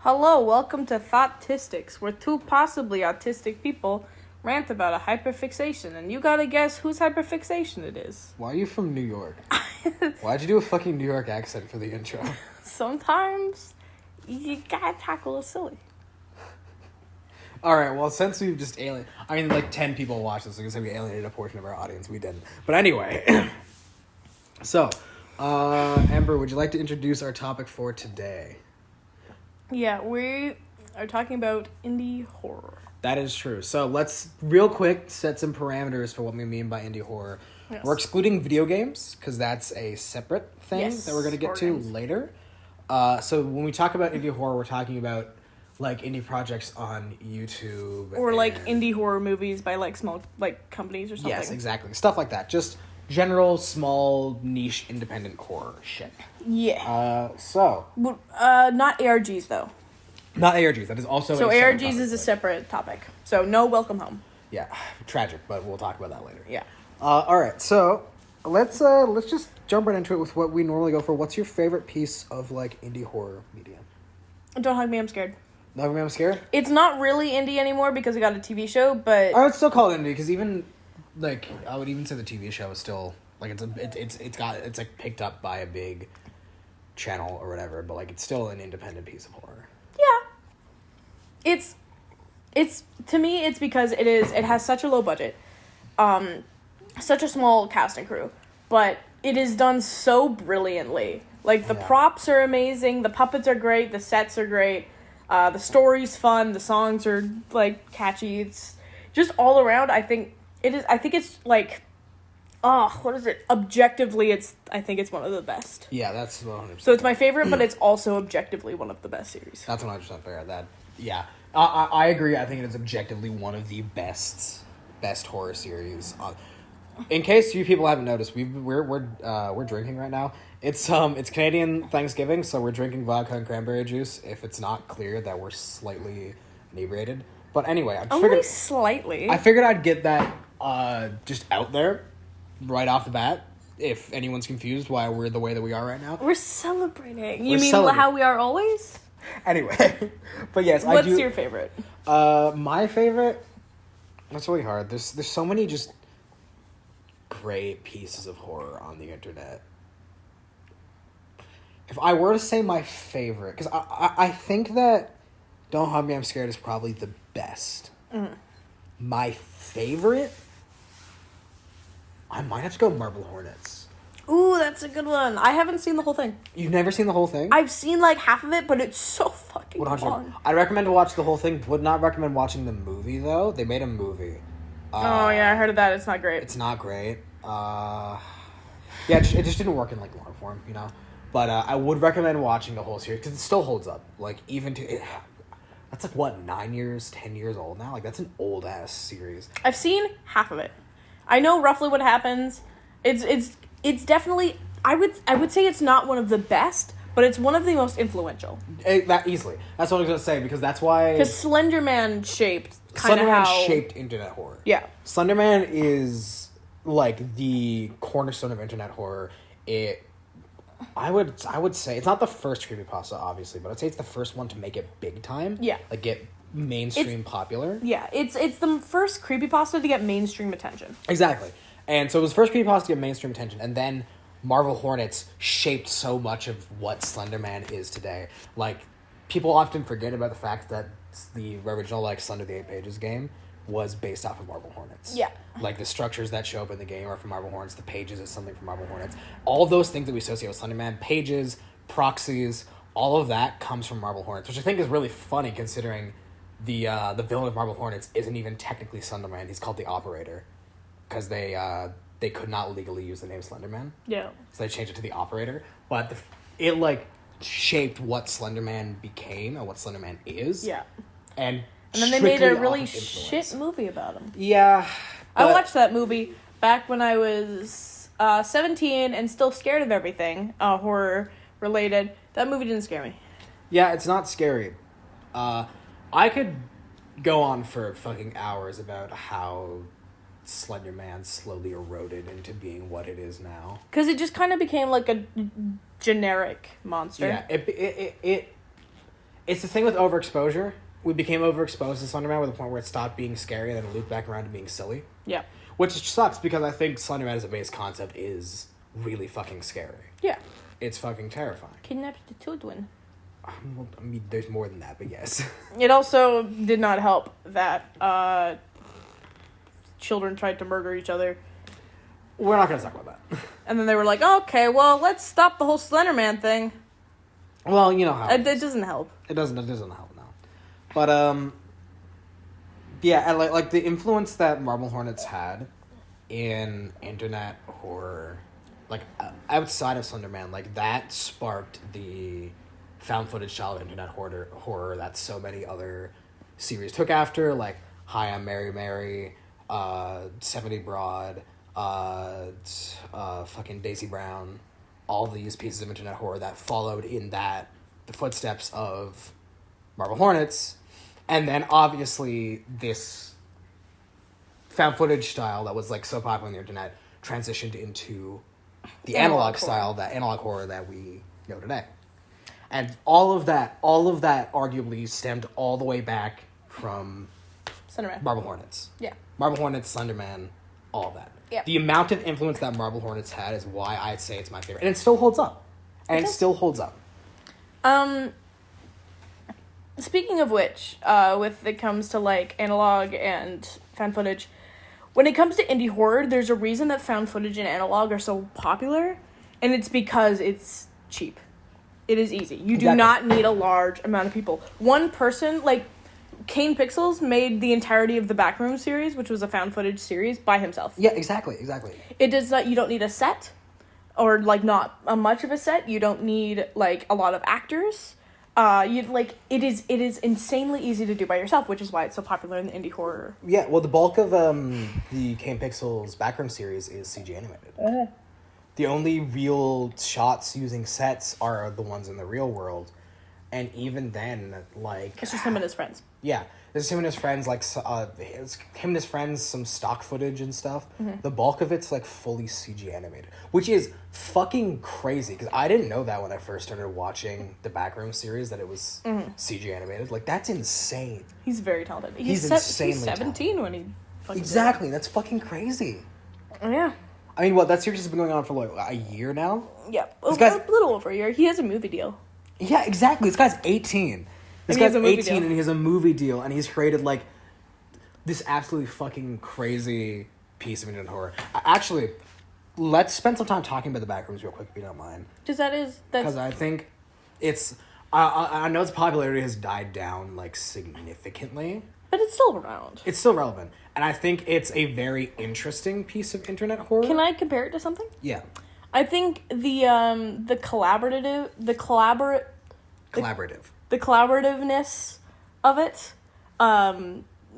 Hello, welcome to Thoughtistics, where two possibly autistic people rant about a hyperfixation, and you gotta guess whose hyperfixation it is. Why are you from New York? Why'd you do a fucking New York accent for the intro? Sometimes you gotta talk a little silly. Alright, well, since we've just like 10 people watched this, so we alienated a portion of our audience. We didn't. But anyway. So, Amber, would you like to introduce our topic for today? Yeah, we are talking about indie horror. That is true. So let's, real quick, set some parameters for what we mean by indie horror. Yes. We're excluding video games, because that's a separate thing that we're going to get to later. So when we talk about indie horror, we're talking about, like, indie projects on YouTube. Or, like, indie horror movies by, like, small, like, companies or something. Yes, exactly. Stuff like that. Just general, small, niche, independent horror shit. Yeah. Not ARGs, though. Not ARGs. That is also So ARGs is a separate topic. So no Welcome Home. Yeah. Tragic, but we'll talk about that later. Yeah. All right. So let's just jump right into it with what we normally go for. What's your favorite piece of, like, indie horror media? Don't Hug Me, I'm Scared. Don't Hug Me, I'm Scared? It's not really indie anymore because it got a TV show, but I would still call it indie because even, like, I would even say the TV show is still, like, it's like picked up by a big channel or whatever, but, like, it's still an independent piece of horror. yeah, it's to me it's because it has such a low budget, such a small cast and crew, but it is done so brilliantly. Like, the props are amazing, the puppets are great, the sets are great, the story's fun, the songs are, like, catchy. It's just all around. I think it's like, what is it? Objectively, I think it's one of the best. Yeah, that's 100%. So it's my favorite, but it's also objectively one of the best series. That's 100% fair. I agree. I think it is objectively one of the best horror series. In case you people haven't noticed, we're drinking right now. It's Canadian Thanksgiving, so we're drinking vodka and cranberry juice. If it's not clear that we're slightly inebriated, but anyway, Slightly. I figured I'd get that just out there right off the bat. If anyone's confused why we're the way that we are right now, We're celebrating. You mean how we are always? Anyway, but yes, What's your favorite? My favorite. That's really hard. There's so many just great pieces of horror on the internet. If I were to say my favorite, because I think that Don't Hug Me, I'm Scared is probably the best. Mm. My favorite, I might have to go Marble Hornets. Ooh, that's a good one. I haven't seen the whole thing. You've never seen the whole thing? I've seen, like, half of it, but it's so fucking 100. long. I'd recommend to watch the whole thing. Would not recommend watching the movie, though. They made a movie. Oh, yeah, I heard of that. It's not great. It's not great. It just didn't work in, like, long form, you know? But I would recommend watching the whole series, because it still holds up. Like, even to... that's, like, what, 9 years, 10 years old now? Like, that's an old-ass series. I've seen half of it. I know roughly what happens. It's definitely... I would say it's not one of the best, but it's one of the most influential. That easily. That's what I was going to say, because that's why... Because Slender Man shaped kind of how... Slender Man shaped internet horror. Yeah. Slender Man is, like, the cornerstone of internet horror. I would say... It's not the first creepypasta, obviously, but I'd say it's the first one to make it big time. Yeah. Like, get mainstream popular. Yeah, it's the first creepypasta to get mainstream attention. Exactly. And so it was the first creepypasta to get mainstream attention, and then Marble Hornets shaped so much of what Slender Man is today. Like, people often forget about the fact that the original, like, Slender the 8 Pages game was based off of Marble Hornets. Yeah. Like, the structures that show up in the game are from Marble Hornets, the pages is something from Marble Hornets. All of those things that we associate with Slender Man, pages, proxies, all of that comes from Marble Hornets, which I think is really funny considering the villain of Marble Hornets isn't even technically Slender Man. He's called the Operator. Because they could not legally use the name Slenderman. Yeah. So they changed it to the Operator. But it, like, shaped what Slenderman became and what Slenderman is. Yeah. And then they made a really shit movie about him. Yeah. I watched that movie back when I was 17 and still scared of everything horror related. That movie didn't scare me. Yeah, it's not scary. I could go on for fucking hours about how Slender Man slowly eroded into being what it is now. Because it just kind of became like a generic monster. Yeah, It's the thing with overexposure. We became overexposed to Slenderman to the point where it stopped being scary and then looped back around to being silly. Yeah. Which sucks because I think Slenderman as a base concept is really fucking scary. Yeah. It's fucking terrifying. Kidnapped the children. Well, I mean, there's more than that, but yes. It also did not help that children tried to murder each other. We're not going to talk about that. And then they were like, okay, well, let's stop the whole Slenderman thing. Well, you know how it doesn't help. It doesn't help now. But, yeah, and like the influence that Marble Hornets had in internet horror, like, outside of Slenderman, like, that sparked the found footage style of internet horror that so many other series took after, like Hi, I'm Mary Mary, 70 Broad, fucking Daisy Brown, all these pieces of internet horror that followed in the footsteps of Marble Hornets, and then obviously this found footage style that was like so popular on the internet transitioned into the analog style, that analog horror that we know today. And all of that arguably stemmed all the way back from Slenderman. Marble Hornets. Yeah. Marble Hornets, Slenderman, all of that. Yeah. The amount of influence that Marble Hornets had is why I'd say it's my favorite. And it still holds up. Still holds up. Speaking of which, with it comes to like analog and found footage, when it comes to indie horror, there's a reason that found footage and analog are so popular, and it's because it's cheap. It is easy. You do not need a large amount of people. One person, like, Kane Pixels made the entirety of the Backroom series, which was a found footage series, by himself. Yeah, exactly. It does not, you don't need a set, or, like, not much of a set. You don't need, like, a lot of actors. It is insanely easy to do by yourself, which is why it's so popular in the indie horror. Yeah, well, the bulk of the Kane Pixels Backroom series is CG animated. The only real shots using sets are the ones in the real world. And even then, like... It's just him and his friends. Yeah. There's him and his friends, like, it's him and his friends, some stock footage and stuff. Mm-hmm. The bulk of it's, like, fully CG animated. Which is fucking crazy, because I didn't know that when I first started watching the Backroom series, that it was CG animated. Like, that's insane. He's very talented. He's insanely He's 17 talented. when he fucking Exactly. That's fucking crazy. Yeah. I mean, that series has been going on for, like, a year now? Yeah. A little over a year. He has a movie deal. Yeah, exactly. This guy's 18. This guy's 18 and he has a movie deal, and he's created, like, this absolutely fucking crazy piece of internet horror. Actually, let's spend some time talking about the Backrooms real quick, if you don't mind. Because I think it's... I know its popularity has died down, like, significantly. But it's still around. It's still relevant. And I think it's a very interesting piece of internet horror. Can I compare it to something? Yeah. I think the collaborativeness of it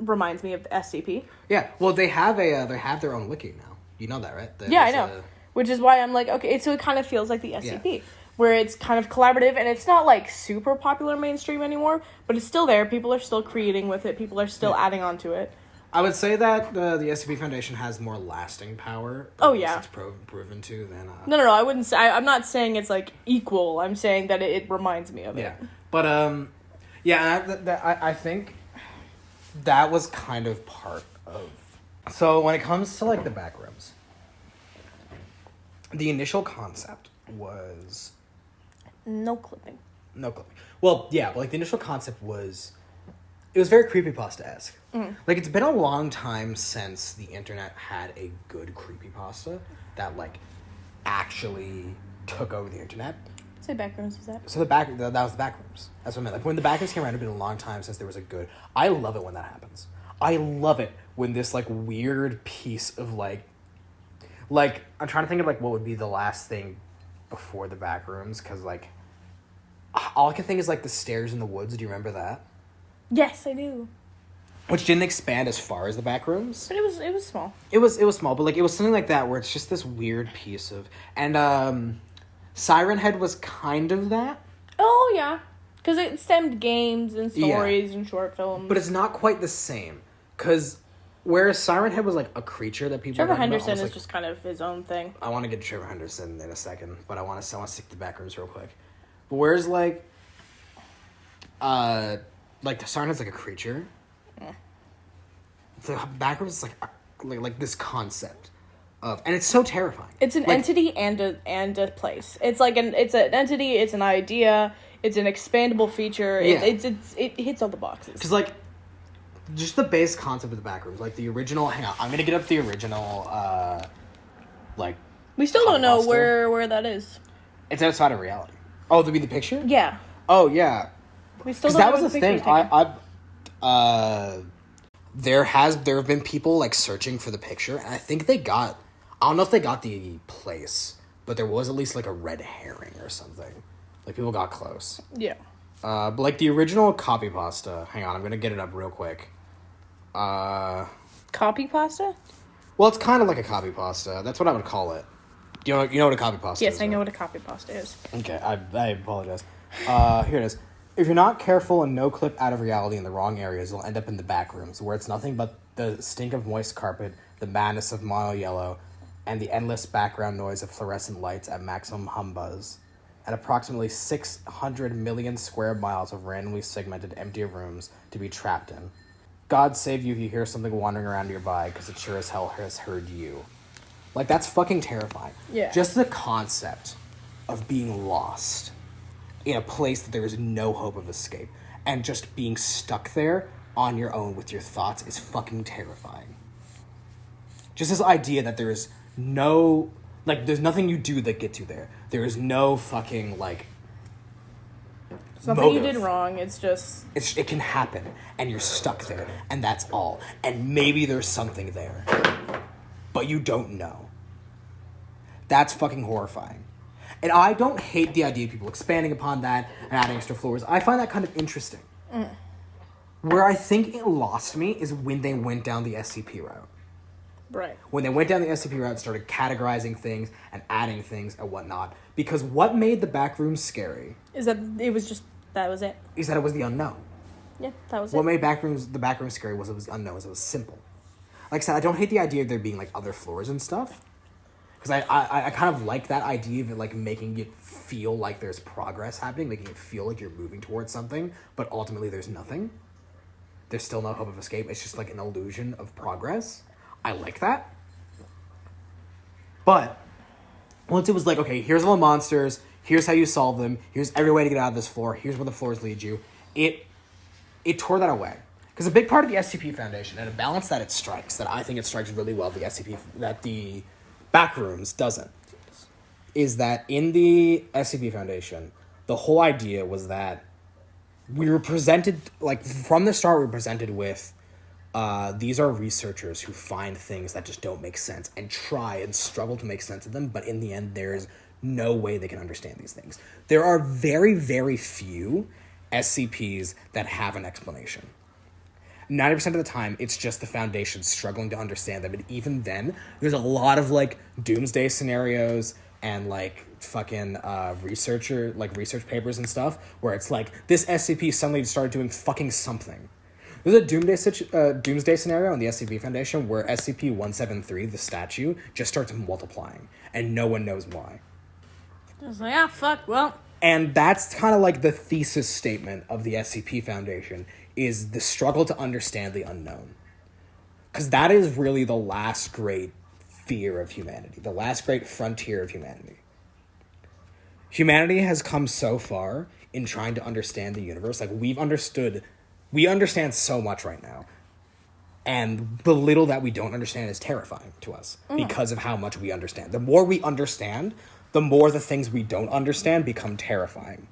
reminds me of the SCP. Yeah, well, they have their own wiki now. You know that, right? Yeah, I know. Which is why I'm like, okay, so it kind of feels like the SCP, where it's kind of collaborative, and it's not like super popular mainstream anymore, but it's still there. People are still creating with it. People are still adding on to it. I would say that the SCP Foundation has more lasting power. Oh, yeah. It's proven to than... No, I wouldn't say... I'm not saying it's, like, equal. I'm saying that it reminds me of it. Yeah. But, I think that was kind of part of... So, when it comes to, like, the Backrooms, the initial concept was... No clipping. Well, yeah, but, like, the initial concept was... It was very creepypasta-esque. Mm. Like, it's been a long time since the internet had a good creepypasta that, like, actually took over the internet. I'd say Backrooms was that. So that was the Backrooms. That's what I meant. Like, when the Backrooms came around, it had been a long time since there was a good... I love it when that happens. I love it when this, like, weird piece of, like... Like, I'm trying to think of, like, what would be the last thing before the Backrooms, because, like... All I can think is, like, the Stairs in the Woods. Do you remember that? Yes, I do. Which didn't expand as far as the Backrooms. But it was small. It was small, but, like, it was something like that, where it's just this weird piece of... And, Siren Head was kind of that. Oh, yeah. Because it stemmed games and stories and short films. But it's not quite the same. Because whereas Siren Head was, like, a creature that people... Trevor Henderson is just kind of his own thing. I want to get to Trevor Henderson in a second, but I want to stick to the Backrooms real quick. But whereas, like... like the Sarn is like a creature. The Backrooms is like this concept of, and it's so terrifying. It's an entity and a place. It's an entity. It's an idea. It's an expandable feature. Yeah. It hits all the boxes. Because like, just the base concept of the Backrooms, like the original. Hang on, I'm gonna get up the original. Like. We still don't know where that is. It's outside of reality. Oh, the picture? Yeah. Oh yeah. We still don't that know was the thing. There have been people like searching for the picture, and I think I don't know if they got the place, but there was at least like a red herring or something. Like people got close. Yeah. But like the original copy pasta. Hang on, I'm gonna get it up real quick. Copy pasta? Well, it's kind of like a copy pasta. That's what I would call it. You know what a copy pasta is? Yes, I know what a copy pasta is. Okay, I apologize. Here it is. If you're not careful and no clip out of reality in the wrong areas, you'll end up in the back rooms, where it's nothing but the stink of moist carpet, the madness of mono yellow, and the endless background noise of fluorescent lights at maximum hum buzz, and approximately 600 million square miles of randomly segmented empty rooms to be trapped in. God save you if you hear something wandering around nearby, because it sure as hell has heard you. Like, that's fucking terrifying. Yeah. Just the concept of being lost in a place that there is no hope of escape, and just being stuck there on your own with your thoughts is fucking terrifying. Just this idea that there is no, like, there's nothing you do that gets you there. There is no fucking, like, it's nothing you did wrong, it's just... It can happen, and you're stuck there, and that's all. And maybe there's something there, but you don't know. That's fucking horrifying. And I don't hate the idea of people expanding upon that and adding extra floors. I find that kind of interesting. Mm. Where I think it lost me is when they went down the SCP route. Right. When they went down the SCP route and started categorizing things and adding things and whatnot. Because what made the back rooms scary... Is that it was just... That was it. Is that it was the unknown. Yeah, that was what made the back rooms scary was it was unknown. It was simple. Like I said, I don't hate the idea of there being, like, other floors and stuff. Because I kind of like that idea of it, like, making it feel like there's progress happening, making it feel like you're moving towards something, but ultimately there's nothing. There's still no hope of escape. It's just, like, an illusion of progress. I like that. But once it was like, okay, here's all the monsters, here's how you solve them, here's every way to get out of this floor, here's where the floors lead you, it tore that away. Because a big part of the SCP Foundation, and a balance that it strikes, that I think it strikes really well, the SCP, that the Backrooms doesn't, is that in the SCP Foundation, the whole idea was that we were presented, like, from the start we were presented with, these are researchers who find things that just don't make sense and try and struggle to make sense of them, but in the end there's no way they can understand these things. There are very, very few SCPs that have an explanation. 90% of the time, it's just the Foundation struggling to understand them. And even then, there's a lot of, like, doomsday scenarios and, like, fucking research papers and stuff where it's like, this SCP suddenly started doing fucking something. There's a doomsday scenario in the SCP Foundation where SCP-173, the statue, just starts multiplying. And no one knows why. I was like, fuck, well... And that's kind of like the thesis statement of the SCP Foundation, is the struggle to understand the unknown. Because that is really the last great fear of humanity, the last great frontier of humanity. Humanity has come so far in trying to understand the universe. Like, we understand so much right now. And the little that we don't understand is terrifying to us because of how much we understand. The more we understand, the more the things we don't understand become terrifying.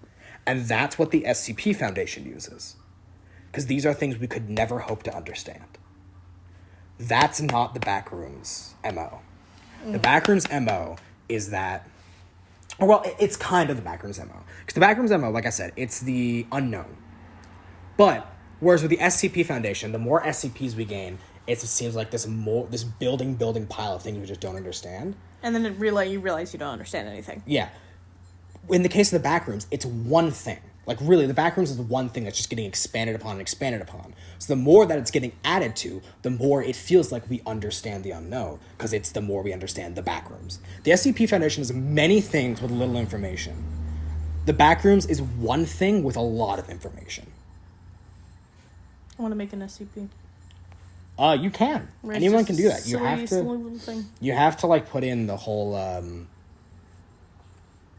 And that's what the SCP Foundation uses. Because these are things we could never hope to understand. That's not the Backrooms MO. The Backrooms MO is that... Well, it's kind of the Backrooms MO. Because the Backrooms MO, like I said, it's the unknown. But, whereas with the SCP Foundation, the more SCPs we gain, it seems like this building pile of things we just don't understand. And then you realize you don't understand anything. Yeah. In the case of the Backrooms, it's one thing. Like, really, the Backrooms is the one thing that's just getting expanded upon. So the more that it's getting added to, the more it feels like we understand the unknown, because it's the more we understand the Backrooms. The SCP Foundation is many things with little information. The Backrooms is one thing with a lot of information. I want to make an SCP. You can. Where it's Anyone just can do that. silly little thing. You have to like put in the whole.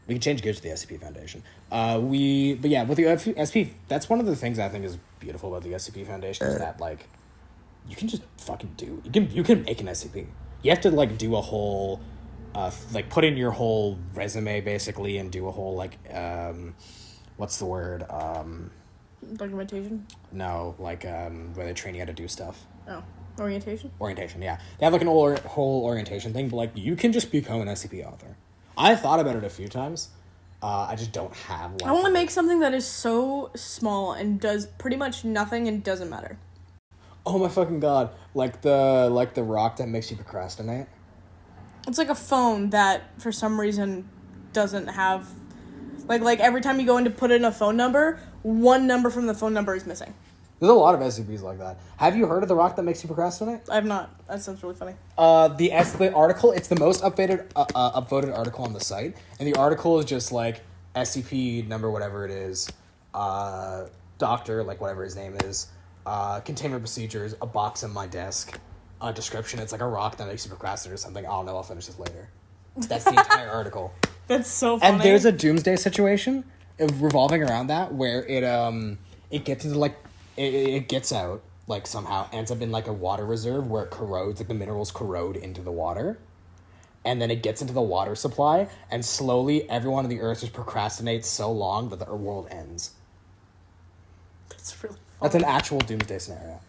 We can change gears to the SCP Foundation. But yeah, with the SCP, that's one of the things I think is beautiful about the SCP Foundation is that like, you can just fucking do. You can make an SCP. You have to like do a whole, like put in your whole resume basically and do a whole like, what's the word? Documentation? No, like where they train you how to do stuff. Oh, orientation? Orientation, yeah. They have like an whole orientation thing, but like you can just become an SCP author. I thought about it a few times. I just don't have like... I want to make something that is so small and does pretty much nothing and doesn't matter. Oh my fucking god. Like the rock that makes you procrastinate? It's like a phone that, for some reason, doesn't have... Like every time you go in to put in a phone number, one number from the phone number is missing. There's a lot of SCPs like that. Have you heard of the rock that makes you procrastinate? I have not. That sounds really funny. The article, it's the most upvoted article on the site, and the article is just like SCP number whatever it is, doctor, like whatever his name is, containment procedures, a box on my desk, a description, it's like a rock that makes you procrastinate or something. I don't know, I'll finish this later. That's the entire article. That's so funny. And there's a doomsday situation revolving around that where it gets into like it gets out like somehow ends up in like a water reserve where it corrodes, like the minerals corrode into the water, and then it gets into the water supply, and slowly everyone on the earth just procrastinates so long that the world ends. That's really funny. That's an actual doomsday scenario.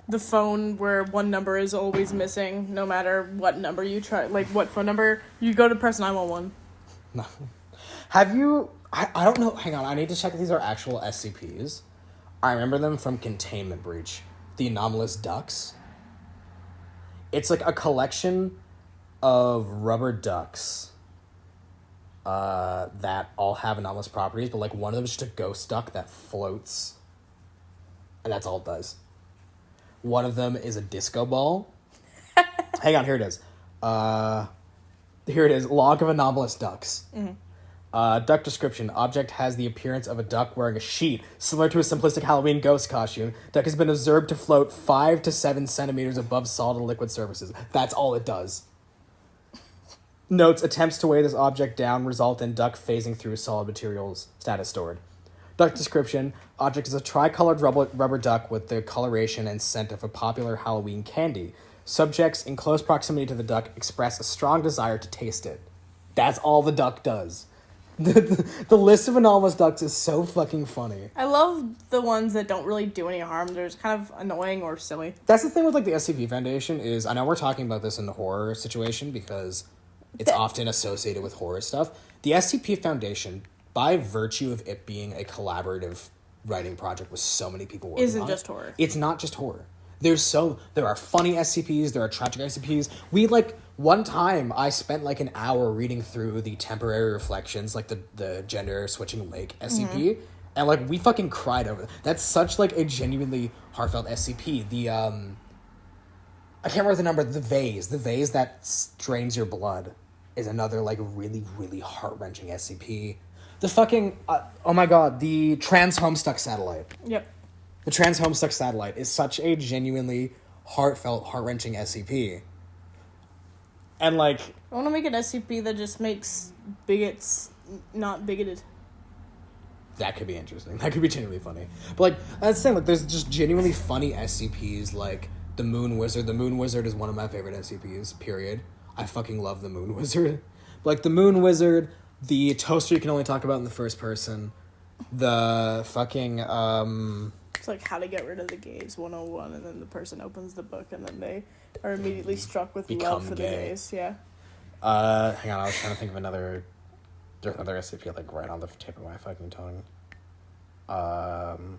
The phone where one number is always missing, no matter what number you try, like what phone number, you go to press 911. No. Have you... I don't know. Hang on. I need to check if these are actual SCPs. I remember them from Containment Breach. The Anomalous Ducks. It's like a collection of rubber ducks that all have anomalous properties, but like one of them is just a ghost duck that floats. And that's all it does. One of them is a disco ball. Hang on, here it is. Here it is. Log of anomalous ducks. Mm-hmm. Duck description. Object has the appearance of a duck wearing a sheet, similar to a simplistic Halloween ghost costume. Duck has been observed to float 5 to 7 centimeters above solid and liquid surfaces. That's all it does. Notes, attempts to weigh this object down result in duck phasing through solid materials. Status stored. Duck description. Object is a tricolored rubber duck with the coloration and scent of a popular Halloween candy. Subjects in close proximity to the duck express a strong desire to taste it. That's all the duck does. The list of anomalous ducks is so fucking funny. I love the ones that don't really do any harm. They're just kind of annoying or silly. That's the thing with like the SCP Foundation is, I know we're talking about this in the horror situation because it's often associated with horror stuff. The SCP Foundation, by virtue of it being a collaborative writing project with so many people working Isn't on just it, horror. It's not just horror. There are funny SCPs, there are tragic SCPs. We like one time I spent like an hour reading through the temporary reflections, like the gender switching lake SCP, and like we fucking cried over it. That's such like a genuinely heartfelt SCP. The I can't remember the number. The vase that drains your blood is another like really really heart-wrenching SCP. The fucking oh my god, the trans homestuck satellite. Yep. The trans homestuck satellite is such a genuinely heartfelt, heart-wrenching SCP. And, like... I want to make an SCP that just makes bigots not bigoted. That could be interesting. That could be genuinely funny. But, like, that's the thing. Like, there's just genuinely funny SCPs, like the Moon Wizard. The Moon Wizard is one of my favorite SCPs, period. I fucking love the Moon Wizard. But, like, the Moon Wizard, the toaster you can only talk about in the first person, the fucking, It's like how to get rid of the gays 101, and then the person opens the book, and then they are immediately struck with love for the gays. Yeah. Hang on, I was trying to think of another. There's another SCP like right on the tip of my fucking tongue. Well,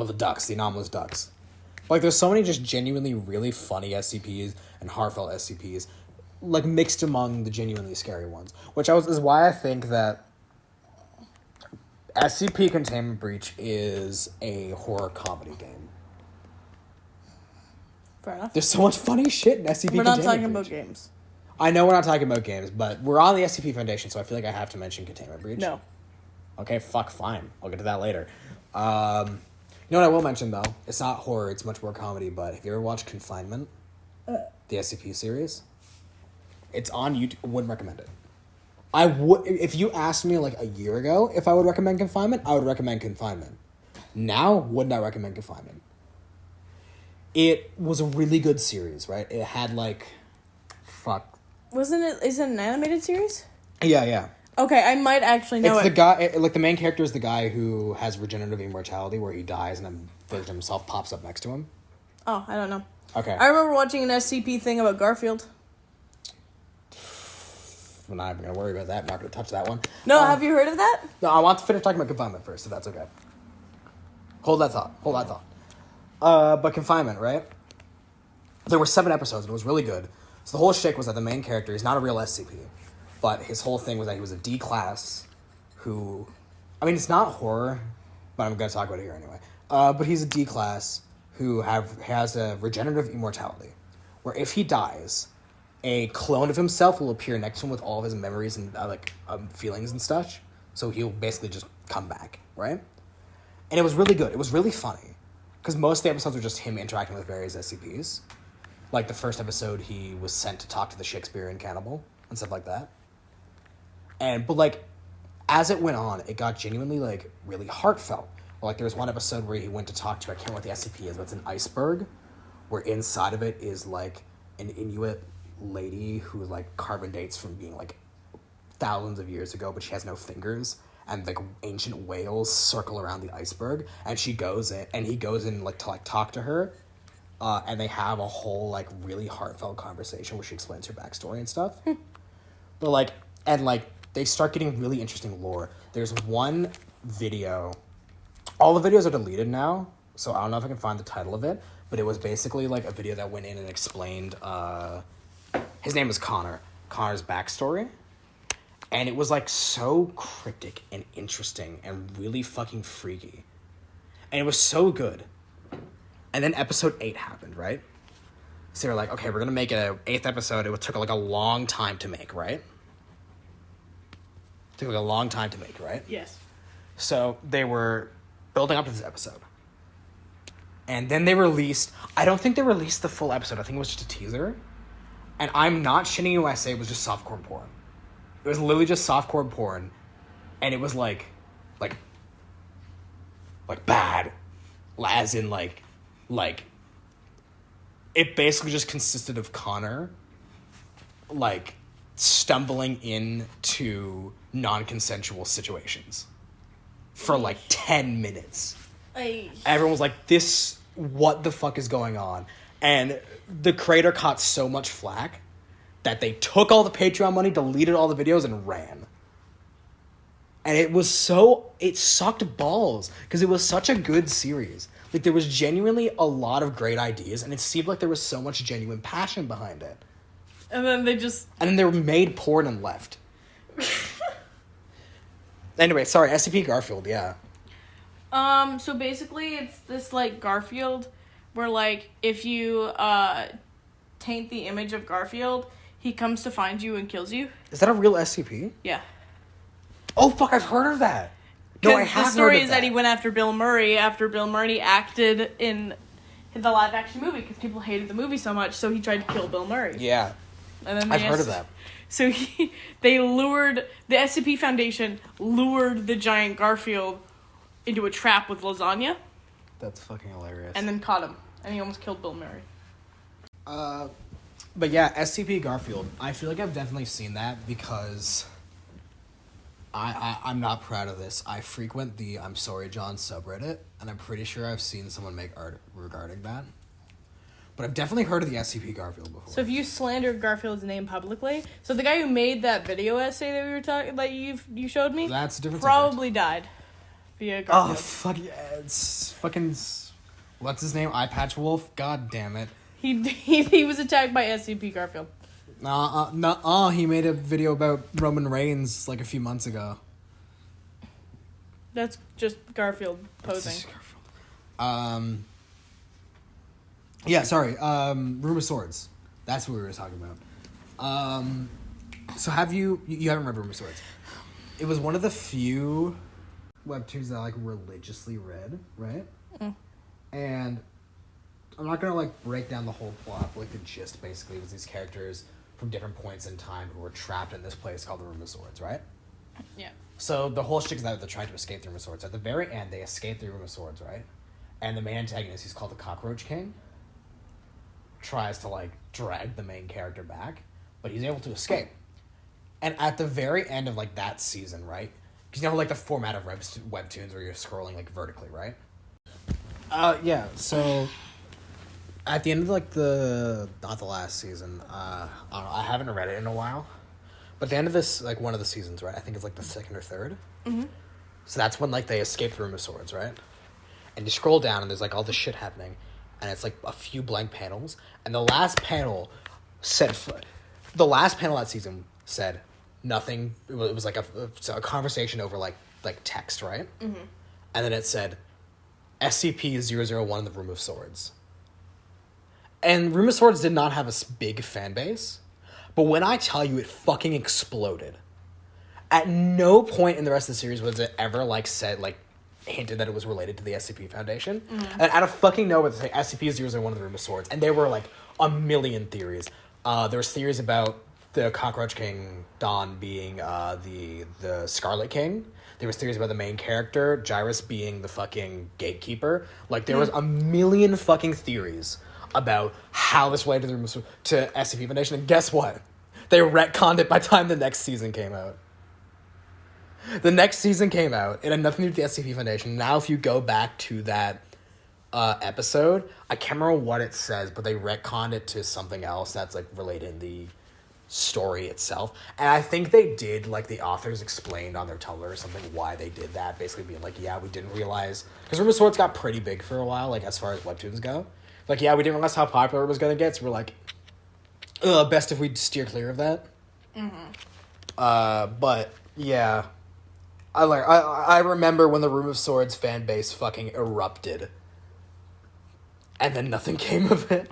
the ducks, the anomalous ducks. Like, there's so many just genuinely really funny SCPs and heartfelt SCPs, like mixed among the genuinely scary ones. Is why I think that SCP Containment Breach is a horror comedy game. Fair enough. There's so much funny shit in SCP We're Containment not talking Breach. about games. I know we're not talking about games, but we're on the SCP Foundation, so I feel like I have to mention Containment Breach. No. Okay, fine. I'll get to that later. You know what I will mention, though? It's not horror, it's much more comedy, but have you ever watched Confinement? The SCP series? It's on YouTube. I wouldn't recommend it. I would, if you asked me like a year ago if I would recommend Confinement, I would recommend Confinement. Now, would not recommend Confinement. It was a really good series, right? It had like, Is it an animated series? Yeah. Okay, I might actually know it's the guy, like the main character is the guy who has regenerative immortality where he dies and a version of himself pops up next to him. Oh, I don't know. Okay. I remember watching an SCP thing about Garfield. We're not even going to worry about that. I'm not going to touch that one. No, have you heard of that? No, I want to finish talking about Confinement first, if that's okay. Hold that thought. But Confinement, right? There were 7 episodes, and it was really good. So the whole shtick was that the main character, he's not a real SCP, but his whole thing was that he was a D class who... I mean, it's not horror, but I'm going to talk about it here anyway. But he's a D class who has a regenerative immortality, where if he dies, a clone of himself will appear next to him with all of his memories and feelings and stuff. So he'll basically just come back, right? And it was really good. It was really funny. Because most of the episodes were just him interacting with various SCPs. Like the first episode, he was sent to talk to the Shakespearean cannibal and stuff like that. But like, as it went on, it got genuinely like really heartfelt. Like there was one episode where he went to talk to, I can't remember what the SCP is, but it's an iceberg, where inside of it is like an Inuit lady who like carbon dates from being like thousands of years ago, but she has no fingers, and like ancient whales circle around the iceberg, and he goes in like to like talk to her, and they have a whole like really heartfelt conversation where she explains her backstory and stuff. But like, and like they start getting really interesting lore. There's one video, all the videos are deleted now, so I don't know if I can find the title of it, but it was basically like a video that went in and explained his name is Connor's backstory. And it was like so cryptic and interesting and really fucking freaky. And it was so good. And then episode 8 happened, right? So they're like, okay, we're going to make an 8th episode. It took like a long time to make, right? Yes. So they were building up to this episode. And then they released, I don't think they released the full episode. I think it was just a teaser. And I'm not shitting you when I say it was just softcore porn. It was literally just softcore porn. And it was like bad. As in like, it basically just consisted of Connor, like, stumbling into non-consensual situations for like 10 minutes. Everyone was like, what the fuck is going on? And the creator caught so much flack that they took all the Patreon money, deleted all the videos, and ran. And it sucked balls, because it was such a good series. Like, there was genuinely a lot of great ideas, and it seemed like there was so much genuine passion behind it. And then they were made porn and left. Anyway, sorry, SCP Garfield, yeah. So basically it's this, like, Garfield, where, like, if you, taint the image of Garfield, he comes to find you and kills you. Is that a real SCP? Yeah. Oh, fuck, I've heard of that. No, I have heard of that. The story is that he went after Bill Murray after Bill Murray acted in the live-action movie, because people hated the movie so much, so he tried to kill Bill Murray. Yeah. And then I've heard of that. So the SCP Foundation lured the giant Garfield into a trap with lasagna. That's fucking hilarious. And then caught him. And he almost killed Bill Murray. But yeah, SCP Garfield. I feel like I've definitely seen that because I'm not proud of this. I frequent the I'm Sorry John subreddit, and I'm pretty sure I've seen someone make art regarding that. But I've definitely heard of the SCP Garfield before. So if you slander Garfield's name publicly, so the guy who made that video essay that we were talking, that you showed me, that's a different probably died via Garfield. Oh fuck yeah! It's fucking what's his name? Eye Patch Wolf. God damn it. He was attacked by SCP Garfield. He made a video about Roman Reigns like a few months ago. That's just Garfield posing. Just Garfield. Yeah, sorry. Room of Swords. That's what we were talking about. So have you haven't read Room of Swords? It was one of the few webtoons that I like religiously read, right? And I'm not gonna like break down the whole plot, but like the gist basically was these characters from different points in time who were trapped in this place called the Room of Swords, right? Yeah. So the whole shtick is that they're trying to escape the Room of Swords. At the very end, they escape the Room of Swords, right? And the main antagonist, he's called the Cockroach King, tries to like drag the main character back, but he's able to escape. And at the very end of like that season, right? Because you know like the format of webtoons where you're scrolling like vertically, right? Yeah. So at the end of like not the last season, I don't know, I haven't read it in a while, but at the end of this like one of the seasons, right? I think it's like the second or third. So that's when like they escape the Room of Swords, right? And you scroll down and there's like all this shit happening, and it's like a few blank panels, and the last panel that season said nothing. It was like a conversation over like text, right? And then it said SCP-001 in the Room of Swords. And Room of Swords did not have a big fan base, but when I tell you it fucking exploded. At no point in the rest of the series was it ever like said like hinted that it was related to the SCP Foundation. And out of fucking nowhere, they say SCP-001 in the Room of Swords, and there were like a million theories. There was theories about the Cockroach King Don being the Scarlet King. There was theories about the main character Gyrus being the fucking gatekeeper. Like there was a million fucking theories about how this related to SCP Foundation, and guess what? They retconned it by the time the next season came out. The next season came out. It had nothing to do with the SCP Foundation. Now, if you go back to that episode, I can't remember what it says, but they retconned it to something else that's like related in the story itself. And I think they did, like the authors explained on their Tumblr or something why they did that. Basically being like, yeah, we didn't realize, because Room of Swords got pretty big for a while, like as far as webtoons go. Like, yeah, we didn't realize how popular it was going to get, so we're like, best if we steer clear of that. But yeah. I remember when the Room of Swords fan base fucking erupted. And then nothing came of it.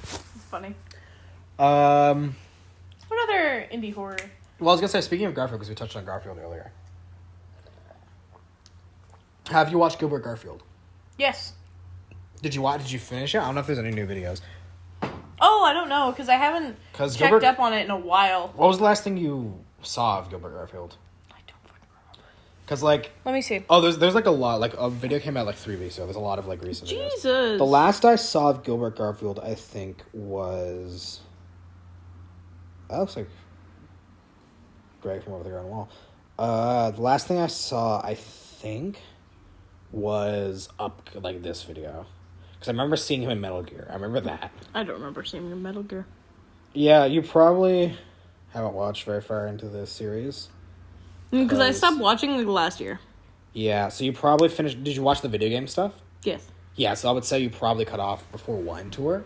It's funny. What other indie horror? Well, I was gonna say, speaking of Garfield, because we touched on Garfield earlier. Have you watched Gilbert Garfield? Yes. Did you finish it? I don't know if there's any new videos. Oh, I don't know, because I haven't checked up on it in a while. What was the last thing you saw of Gilbert Garfield? Because, like... Let me see. Oh, there's like, a lot. Like, a video came out, like, 3 weeks ago. There's a lot of, like, recent videos. Jesus! The last I saw of Gilbert Garfield, I think, was... That looks like... Greg from over there on the wall. The last thing I saw, I think, was up, like, this video. Because I remember seeing him in Metal Gear. I remember that. I don't remember seeing him in Metal Gear. Yeah, you probably haven't watched very far into this series. Because I stopped watching like last year. Yeah, so you probably finished... Did you watch the video game stuff? Yes. Yeah, so I would say you probably cut off before Wine Tour.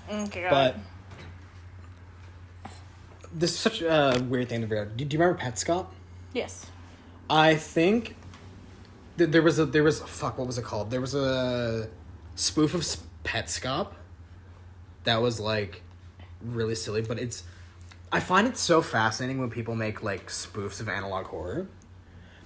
Okay, but this is such a weird thing to figure out. Do you remember Petscop? Yes. I think there was fuck, what was it called? There was a spoof of Petscop that was like really silly, but I find it so fascinating when people make, like, spoofs of analog horror.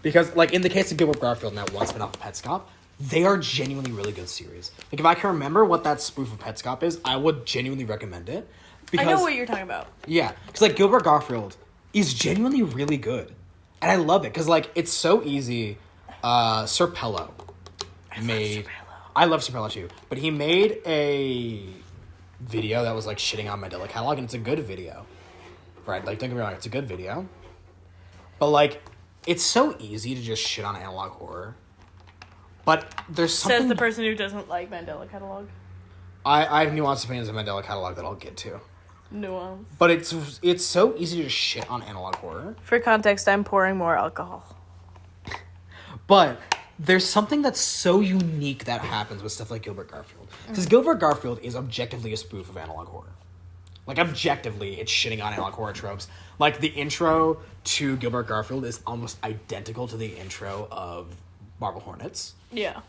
Because, like, in the case of Gilbert Garfield and that one spin-off of Petscop, they are genuinely really good series. Like, if I can remember what that spoof of Petscop is, I would genuinely recommend it. Because, I know what you're talking about. Yeah. Because, like, Gilbert Garfield is genuinely really good. And I love it. Because, like, it's so easy. Sir Pello made... I love Sir Pello, too. But he made a video that was, like, shitting on Mandela Catalog, and it's a good video. Right, like, don't get me wrong, it's a good video. But, like, it's so easy to just shit on analog horror. But there's something... Says the person who doesn't like Mandela Catalog. I have nuanced opinions of Mandela Catalog that I'll get to. Nuance. But it's so easy to just shit on analog horror. For context, I'm pouring more alcohol. But there's something that's so unique that happens with stuff like Gilbert Garfield. Because Gilbert Garfield is objectively a spoof of analog horror. Like, objectively, it's shitting on analog horror tropes. Like, the intro to Gilbert Garfield is almost identical to the intro of Marble Hornets. Yeah.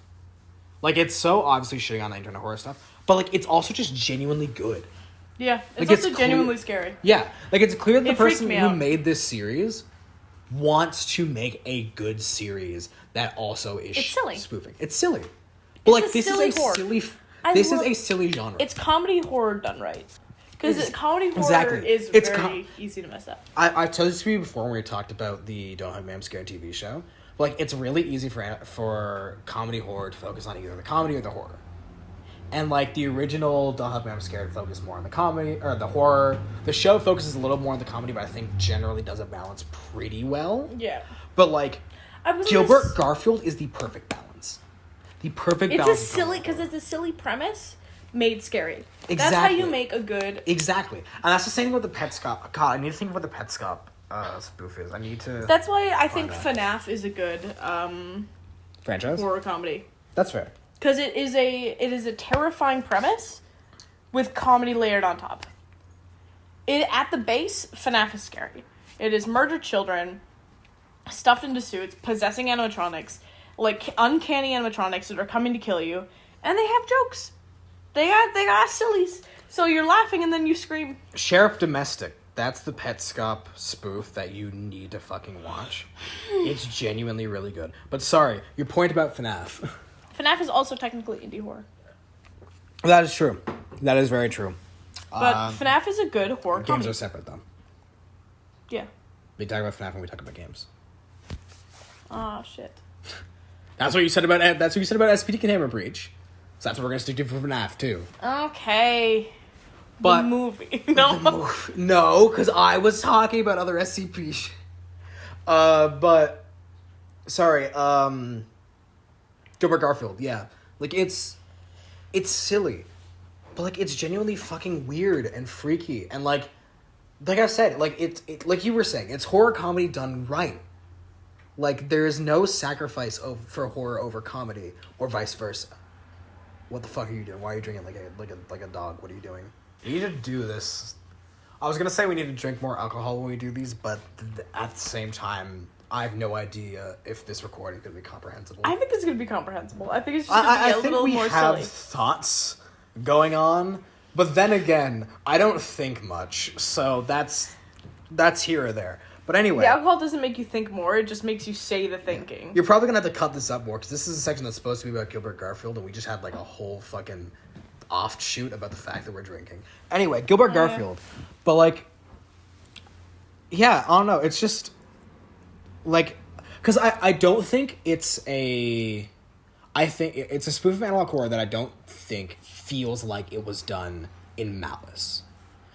Like, it's so obviously shitting on the internet horror stuff, but, like, it's also just genuinely good. Yeah, it's like, also genuinely scary. Yeah, like, it's clear that the person who made this series wants to make a good series that also is silly. spoofing. It's silly. But like this silly is a horror. silly this is a silly genre. It's comedy horror done right. Because comedy horror exactly. is It's very easy to mess up. I told this to you before when we talked about the Don't Hug Me I'm Scared TV show. But like it's really easy for comedy horror to focus on either the comedy or the horror. And like the original Don't Hug Me I'm Scared focused more on the comedy or the horror. The show focuses a little more on the comedy, but I think generally does a balance pretty well. Yeah. But like Gilbert Garfield is the perfect balance. The perfect balance. It's a silly because it's a silly premise made scary. Exactly. That's how you make a good. Exactly, and that's the same with the Petscop. God, I need to think of what the Petscop spoof is. I need to. That's why I think FNAF is a good franchise horror comedy. That's fair. Because it is a terrifying premise with comedy layered on top. At the base, FNAF is scary. It is murdered children, stuffed into suits, possessing animatronics, like uncanny animatronics that are coming to kill you, and they have jokes. They got sillies. So you're laughing and then you scream. Sheriff Domestic. That's the Petscop spoof that you need to fucking watch. It's genuinely really good. But sorry, your point about FNAF. FNAF is also technically indie horror. That is true. That is very true. But FNAF is a good horror games comedy. are separate though. Yeah. We talk about FNAF when we talk about games. Oh shit. That's what you said about SPD Containment Breach. So that's what we're gonna stick to for FNAF too. Okay. But the movie. No. No, because I was talking about other SCP shit. But sorry, Gilbert Garfield, yeah. Like it's silly. But like it's genuinely fucking weird and freaky. And like I said, like it like you were saying, it's horror comedy done right. Like there is no sacrifice for horror over comedy or vice versa. What the fuck are you doing? Why are you drinking like a dog? What are you doing? You need to do this. I was gonna say we need to drink more alcohol when we do these, but at the same time, I have no idea if this recording is gonna be comprehensible. I think it's gonna be comprehensible. I think it's just gonna be a little more silly. I think we have thoughts going on, but then again, I don't think much, so that's here or there. But anyway, the alcohol doesn't make you think more; it just makes you say the thinking. You're probably gonna have to cut this up more because this is a section that's supposed to be about Gilbert Garfield, and we just had like a whole fucking offshoot about the fact that we're drinking. Anyway, Gilbert Garfield, but like, yeah, I don't know. It's just like because I don't think it's a. I think it's a spoof of analog horror that I don't think feels like it was done in malice.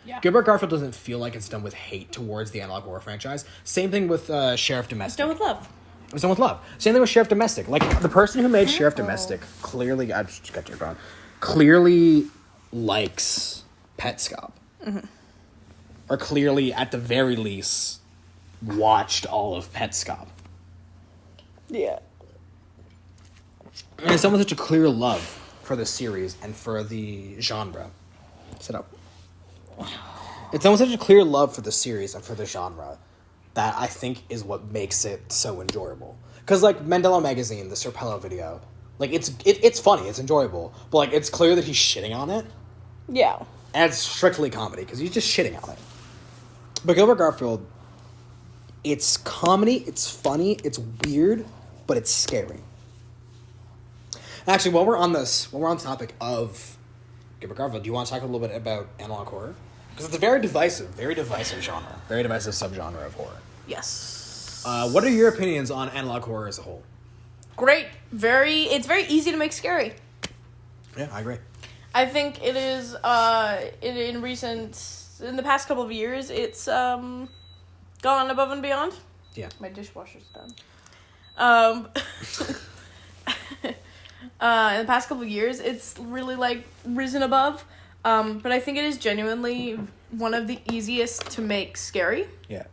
Yeah. Gilbert Garfield doesn't feel like it's done with hate towards the analog horror franchise. Same thing with Sheriff Domestic. It's done with love. It was done with love. Same thing with Sheriff Domestic. Like, the person who made Sheriff Domestic clearly... I just got your phone. Clearly likes Petscop. Mm-hmm. Or clearly, at the very least, watched all of Petscop. Yeah. And it's almost such a clear love for the series and for the genre. Sit up. It's almost such a clear love for the series and for the genre that I think is what makes it so enjoyable. Because, like, Mandela Magazine, the Serpello video, like, it's funny, it's enjoyable, but, like, it's clear that he's shitting on it. Yeah. And it's strictly comedy, because he's just shitting on it. But Gilbert Garfield, it's comedy, it's funny, it's weird, but it's scary. Actually, while we're on the topic of Gilbert Garfield, do you want to talk a little bit about analog horror? Because it's a very divisive genre. Very divisive subgenre of horror. Yes. What are your opinions on analog horror as a whole? Great. It's very easy to make scary. Yeah, I agree. I think it is, in the past couple of years, it's, gone above and beyond. Yeah. My dishwasher's done. In the past couple of years, it's really, like, risen above. But I think it is genuinely one of the easiest to make scary. Yeah.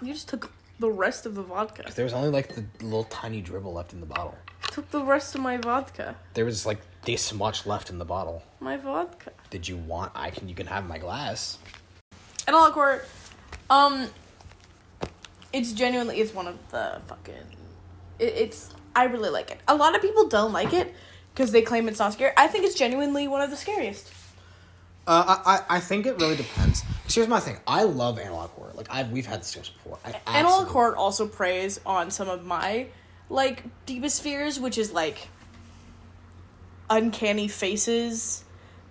You just took the rest of the vodka. There was only, like, the little tiny dribble left in the bottle. Took the rest of my vodka. There was, like, this much left in the bottle. My vodka. Did you want... You can have my glass. Analog horror, it's one of the fucking... I really like it. A lot of people don't like it because they claim it's not scary. I think it's genuinely one of the scariest. I think it really depends. here's my thing. I love analog horror. Like, we've had this discussion before. Analog horror also preys on some of my, like, deepest fears, which is, like, uncanny faces,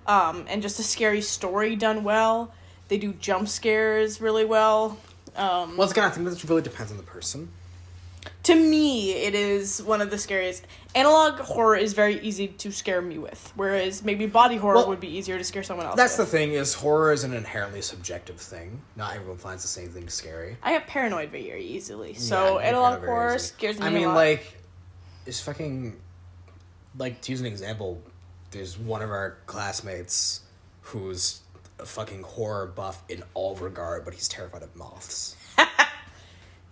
and just a scary story done well. They do jump scares really well. Once again, I think this really depends on the person. To me, it is one of the scariest. Analog horror is very easy to scare me with, whereas maybe body horror would be easier to scare someone else That's with. the thing, is horror is an inherently subjective thing. Not everyone finds the same thing scary. I get paranoid very easily, so analog horror scares me a lot. I mean, like, it's fucking... Like, to use an example, there's one of our classmates who's a fucking horror buff in all regard, but he's terrified of moths.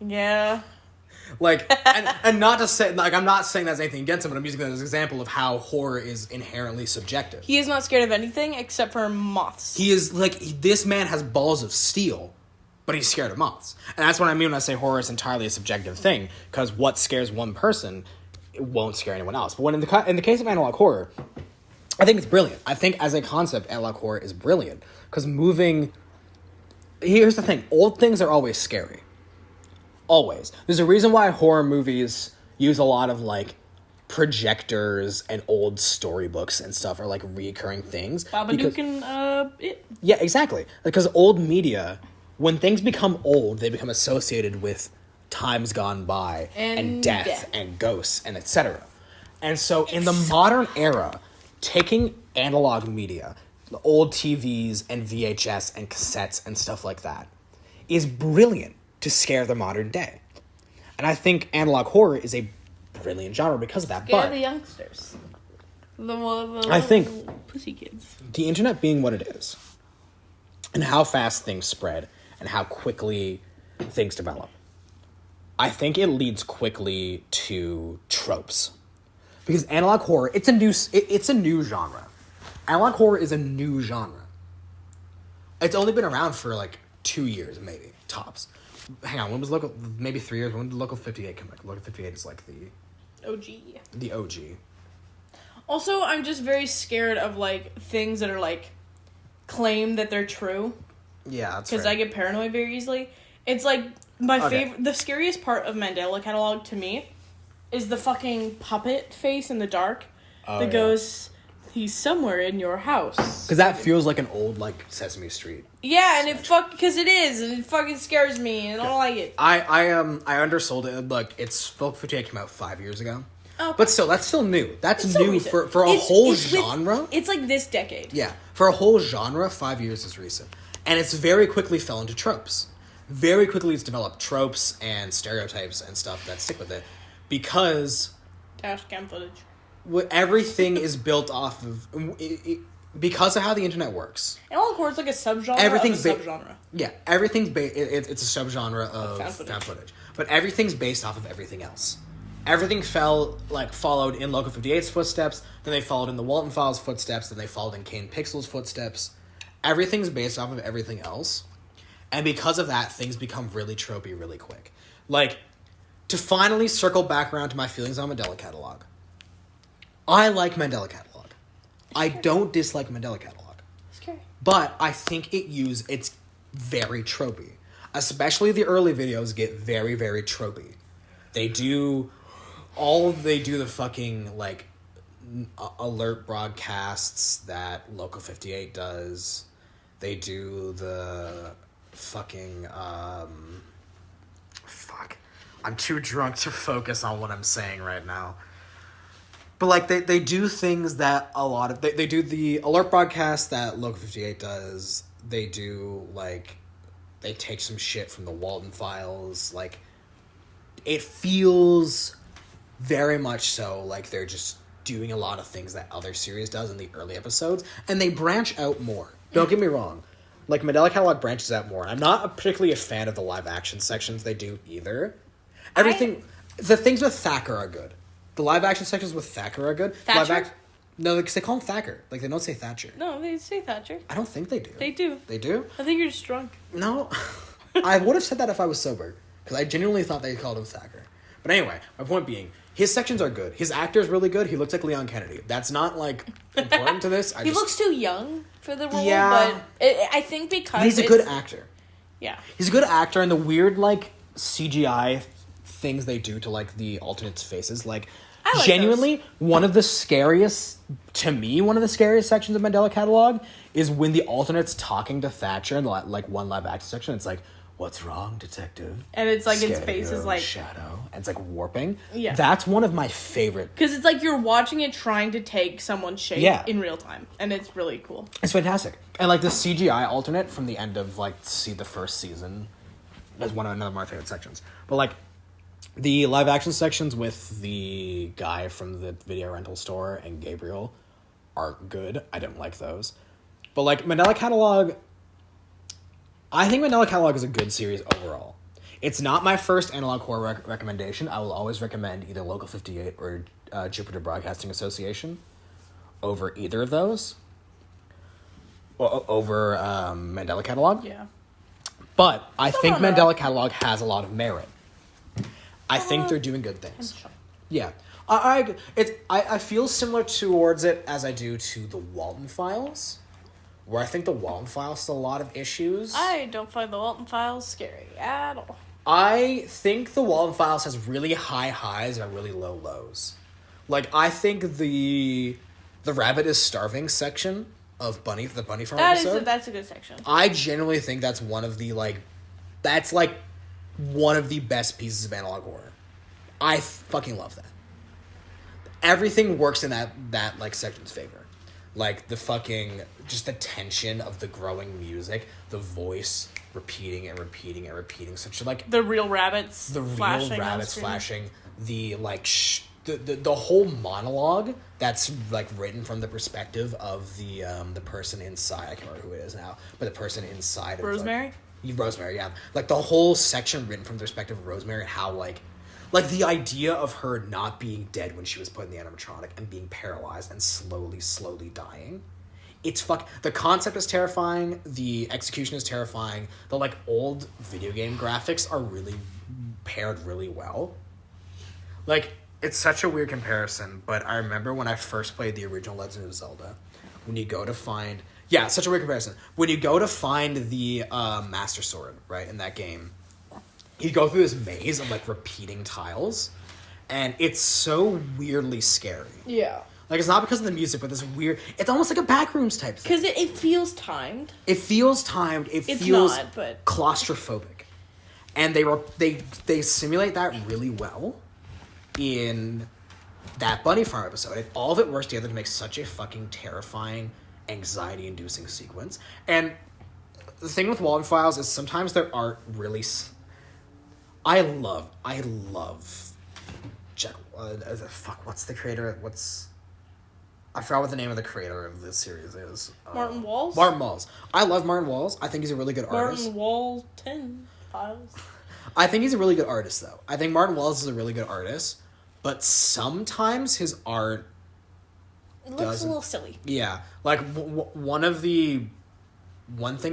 Yeah. Like, and not to say, like, I'm not saying there's anything against him, but I'm using that as an example of how horror is inherently subjective. He is not scared of anything except for moths. He is, like, this man has balls of steel, but he's scared of moths. And that's what I mean when I say horror is entirely a subjective thing, because what scares one person, it won't scare anyone else. But when in the case of analog horror, I think it's brilliant. I think as a concept, analog horror is brilliant, because here's the thing, old things are always scary. Always. There's a reason why horror movies use a lot of, like, projectors and old storybooks and stuff are, like, reoccurring things. Babadook and, it. Yeah, exactly. Because old media, when things become old, they become associated with times gone by and death and ghosts and etc. And so in the modern era, taking analog media, the old TVs and VHS and cassettes and stuff like that, is brilliant to scare the modern day. And I think analog horror is a brilliant genre because of that. Scare the youngsters. I think pussy kids. The internet being what it is, and how fast things spread, and how quickly things develop, I think it leads quickly to tropes. Because analog horror, it's a new genre. Analog horror is a new genre. It's only been around for, like, 2 years, maybe, tops. Hang on, when was Local... Maybe 3 years. When did Local 58 come back? Local 58 is, like, the OG. Also, I'm just very scared of, like, things that are, like, claim that they're true. Yeah, that's because I get paranoid very easily. It's like favorite. The scariest part of Mandela Catalog to me is the fucking puppet face in the dark that goes, "He's somewhere in your house." Because that feels like an old, like, Sesame Street. Yeah, and because it is, and it fucking scares me, and I don't like it. I undersold it. Look, Local 58 came out 5 years ago. Okay. But still, that's still new. That's new so for a whole genre. It's like this decade. Yeah, for a whole genre, 5 years is recent. And it's very quickly fell into tropes. Very quickly it's developed tropes and stereotypes and stuff that stick with it. Because... Dash cam footage. Everything is built off of... because of how the internet works. And all of course, like a subgenre of a subgenre. Yeah, everything's... it's a subgenre of found footage. But everything's based off of everything else. Everything followed in Local 58's footsteps, then they followed in the Walton Files' footsteps, then they followed in Kane Pixel's footsteps. Everything's based off of everything else. And because of that, things become really tropey really quick. Like, to finally circle back around to my feelings on Mandela Catalog, I like Mandela Catalog. I don't dislike Mandela Catalog. Scary. But I think it's very tropey. Especially the early videos get very, very tropey. They do the fucking, like, alert broadcasts that Local 58 does. They do the fucking, I'm too drunk to focus on what I'm saying right now. But, like, they do things that they do the alert broadcast that Local 58 does. They do, like, they take some shit from the Walton Files. Like, it feels very much so like they're just doing a lot of things that other series does in the early episodes, and they branch out more. Don't get me wrong. Like, Mandela Catalog branches out more. I'm not particularly a fan of the live action sections they do either. The things with Thacker are good. The live action sections with Thacker are good. Thatcher? No, because they call him Thacker. Like, they don't say Thatcher. No, they say Thatcher. I don't think they do. They do. They do? I think you're just drunk. No. I would have said that if I was sober, because I genuinely thought they called him Thacker. But anyway, my point being, His sections are good. His actor is really good. He looks like Leon Kennedy. That's not, like, important to this. He looks too young for the role, Yeah. but I think because he's a good actor. Yeah. He's a good actor, and the weird, like, CGI things they do to, like, the alternates' faces, like, I like genuinely, one of the scariest sections of Mandela Catalog is when the alternate's talking to Thatcher in the, like, one live action section. It's like, what's wrong, detective? And it's like its Scared face is like shadow, and it's like warping. Yeah. That's one of my favorite. Because it's like you're watching it trying to take someone's shape in real time, and it's really cool. It's fantastic. And, like, the CGI alternate from the end of, like, the first season is another of my favorite sections. But, like, the live action sections with the guy from the video rental store and Gabriel are good. I don't like those. But, like, Mandela Catalog, I think Mandela Catalog is a good series overall. It's not my first analog horror recommendation. I will always recommend either Local 58 or Jupiter Broadcasting Association over either of those. Over Mandela Catalog. Yeah. But I think Mandela Catalog has a lot of merit. I think they're doing good things. Yeah. I feel similar towards it as I do to the Walton Files, where I think the Walton Files still a lot of issues. I don't find the Walton Files scary at all. I think the Walton Files has really high highs and really low lows. Like, I think the Rabbit is Starving section of the Bunny Farm episode. That's a good section. I genuinely think that's one of the, like, one of the best pieces of analog horror. I fucking love that. Everything works in that like, section's favor. Like, the fucking, just the tension of the growing music, the voice repeating and repeating and repeating, such like... The real rabbits flashing, the, like, the whole monologue that's, like, written from the perspective of the person inside. I can't remember who it is now, but the person inside of... Rosemary? Rosemary, yeah. Like, the whole section written from the perspective of Rosemary and how, like, the idea of her not being dead when she was put in the animatronic and being paralyzed and slowly dying. It's the concept is terrifying. The execution is terrifying. The, like, old video game graphics are really paired really well. Like, it's such a weird comparison, but I remember when I first played the original Legend of Zelda, when you go to find... Yeah, such a weird comparison. When you go to find the Master Sword, right, in that game, you go through this maze of, like, repeating tiles, and it's so weirdly scary. Yeah. Like, it's not because of the music, but this weird... It's almost like a Backrooms type thing. Because it feels timed. It feels timed. It's feels not, but... claustrophobic. And they simulate that really well in that Bunny Farm episode. And all of it works together to make such a fucking terrifying, anxiety-inducing sequence. And the thing with Walton Files is sometimes their art really... I love Jack... what's the creator... I forgot what the name of the creator of this series is. Martin Walls? Martin Walls. I love Martin Walls. I think he's a really good artist. Martin Walton Files. I think he's a really good artist, though. I think Martin Walls is a really good artist, but sometimes his art... It looks a little silly. Yeah. Like, one thing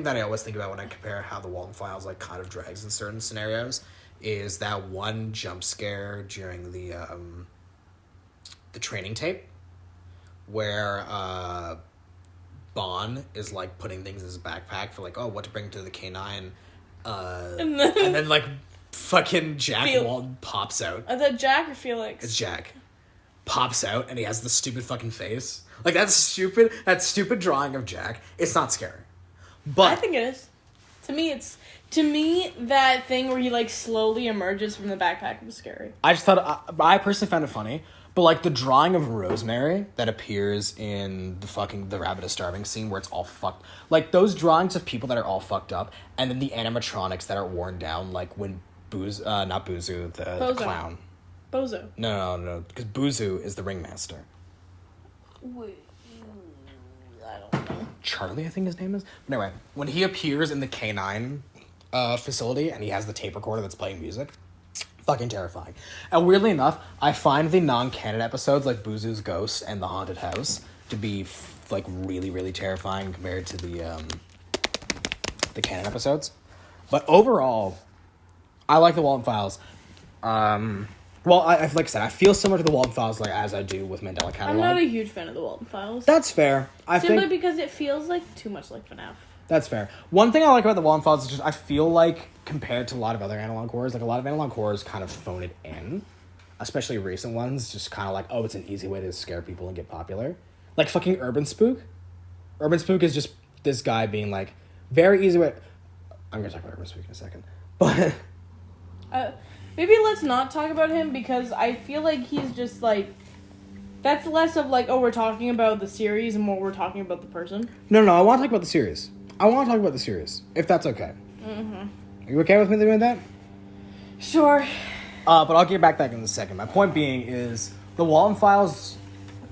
that I always think about when I compare how the Walton Files, like, kind of drags in certain scenarios is that one jump scare during the training tape where Bon is, like, putting things in his backpack for, like, what to bring to the K9, and then like, fucking Jack Walton pops out. I thought Jack or Felix? It's Jack. Pops out, and he has the stupid fucking face. Like, that stupid drawing of Jack, it's not scary. But I think it is. To me, that thing where he, like, slowly emerges from the backpack was scary. I just thought... I personally found it funny. But, like, the drawing of Rosemary that appears in the Rabbit is Starving scene where it's all fucked... Like, those drawings of people that are all fucked up, and then the animatronics that are worn down, like, when not Buzu, the clown. Bozo. No, because Buzu is the ringmaster. Wait, I don't know. Charlie, I think his name is? But anyway, when he appears in the K9 facility, and he has the tape recorder that's playing music... Fucking terrifying. And weirdly enough, I find the non-canon episodes like Buzu's Ghost and The Haunted House to be like really, really terrifying compared to the canon episodes. But overall, I like the Walton Files. Well, like I said, I feel similar to the Walton Files, like as I do with Mandela Catalog. I'm not a huge fan of the Walton Files. That's fair. Simply because it feels like too much like FNAF. That's fair. One thing I like about the Walton Files is just I feel like compared to a lot of other analog horrors, like a lot of analog horrors kind of phone it in, especially recent ones. Just kind of like, oh, it's an easy way to scare people and get popular. Like fucking Urban Spook. Urban Spook is just this guy being like, very easy way. I'm gonna talk about Urban Spook in a second, but maybe let's not talk about him because I feel like he's just like, that's less of like, oh, we're talking about the series and more we're talking about the person. No, I want to talk about the series. If that's okay. Mm-hmm. Are you okay with me doing that? Sure. But I'll get back in a second. My point being is the Walton Files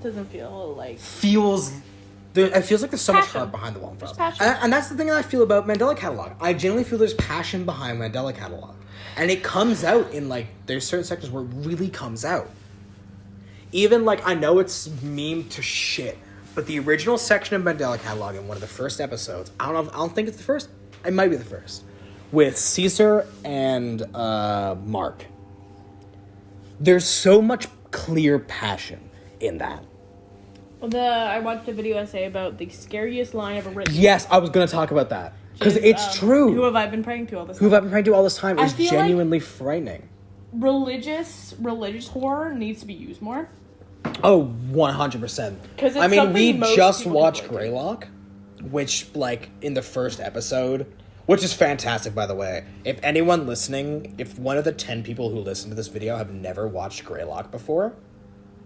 Doesn't feel like... it feels like there's so much heart behind the Walton Files. And that's the thing that I feel about Mandela Catalog. I genuinely feel there's passion behind Mandela Catalog. And it comes out in, like, there's certain sections where it really comes out. Even, like, I know it's meme to shit, but the original section of Mandela Catalog in one of the first episodes, I don't think it's the first. It might be the first. With Caesar and Mark. There's so much clear passion in that. I watched a video essay about the scariest line ever written. Yes, I was going to talk about that. Because it's true. Who have I been praying to all this time? It's genuinely frightening. Religious horror needs to be used more. Oh, 100%. Because I mean, we just watched Greylock, which, like, in the first episode, which is fantastic, by the way. If anyone listening, if one of the 10 people who listen to this video have never watched Greylock before,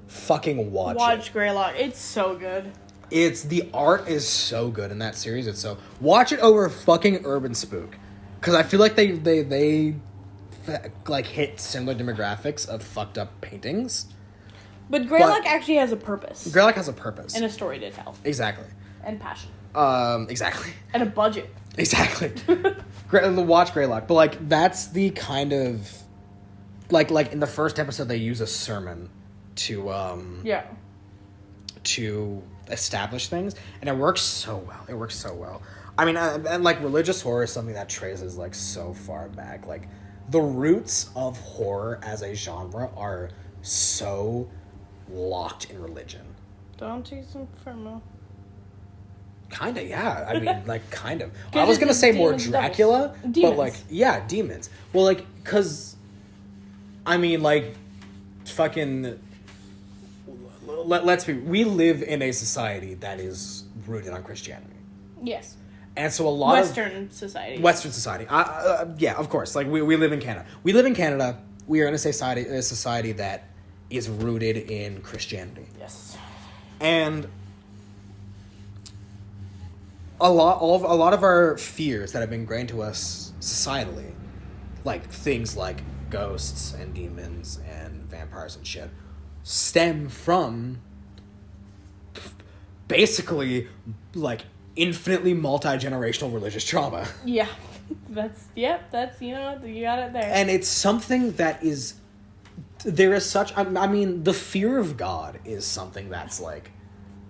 fucking watch Greylock. It's so good. The art is so good in that series. Watch it over fucking Urban Spook, because I feel like they like hit similar demographics of fucked up paintings. But Greylock actually has a purpose. Greylock has a purpose and a story to tell. Exactly. And passion. Exactly. And a budget. Exactly. Watch Greylock, but like that's the kind of like in the first episode they use a sermon to establish things, and it works so well. I mean, and like religious horror is something that traces like so far back. Like the roots of horror as a genre are so locked in religion. Dante's Inferno. Kinda, yeah. I mean, like, kind of. I was gonna say more Dracula, but like, yeah, demons. Well, like, cause, I mean, like, fucking. We live in a society that is rooted on Christianity. Yes. And so a lot Western society. Yeah, of course. Like, we live in Canada. We live in Canada. We are in a society that is rooted in Christianity. Yes. And a lot of our fears that have been ingrained to us societally, like things like ghosts and demons and vampires and shit, stem from basically like infinitely multi-generational religious trauma. Yeah. That's you got it there. And it's something that is, there is such, I mean, the fear of God is something that's like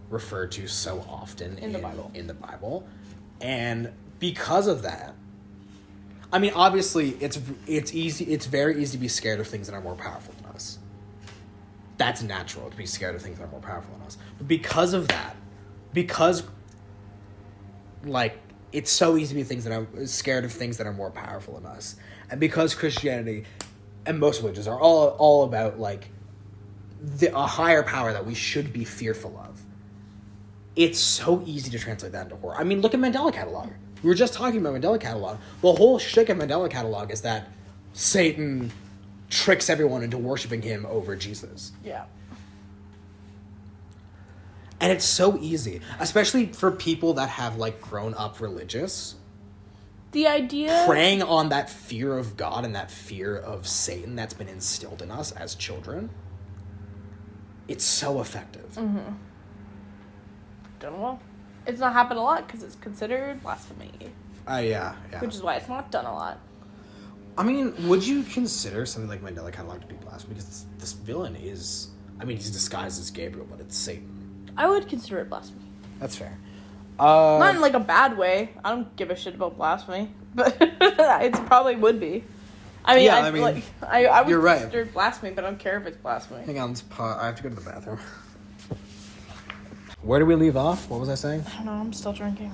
referred to so often in the Bible. And because of that, I mean, obviously it's very easy to be scared of things that are more powerful than us. That's natural, to be scared of things that are more powerful than us. But because of that, because like it's so easy to be scared of things that are more powerful than us, and because Christianity and most religions are all about like a higher power that we should be fearful of, it's so easy to translate that into horror. I mean, look at Mandela Catalog. We were just talking about Mandela Catalog. The whole shtick of Mandela Catalog is that Satan tricks everyone into worshiping him over Jesus. Yeah. And it's so easy, especially for people that have like grown up religious. The idea preying on that fear of God and that fear of Satan that's been instilled in us as children. It's so effective. Mm-hmm. Done well. It's not happened a lot because it's considered blasphemy. Yeah. Which is why it's not done a lot. I mean, would you consider something like Mandela Catalog to be blasphemy? Because this villain is, I mean, he's disguised as Gabriel, but it's Satan. I would consider it blasphemy. That's fair. Not in like a bad way. I don't give a shit about blasphemy, but it probably would be. I mean, Yeah, I I mean, like, I would you're right. consider it blasphemy, but I don't care if it's blasphemy. Hang on, let's pause. I have to go to the bathroom. Where do we leave off? What was I saying? I don't know. I'm still drinking.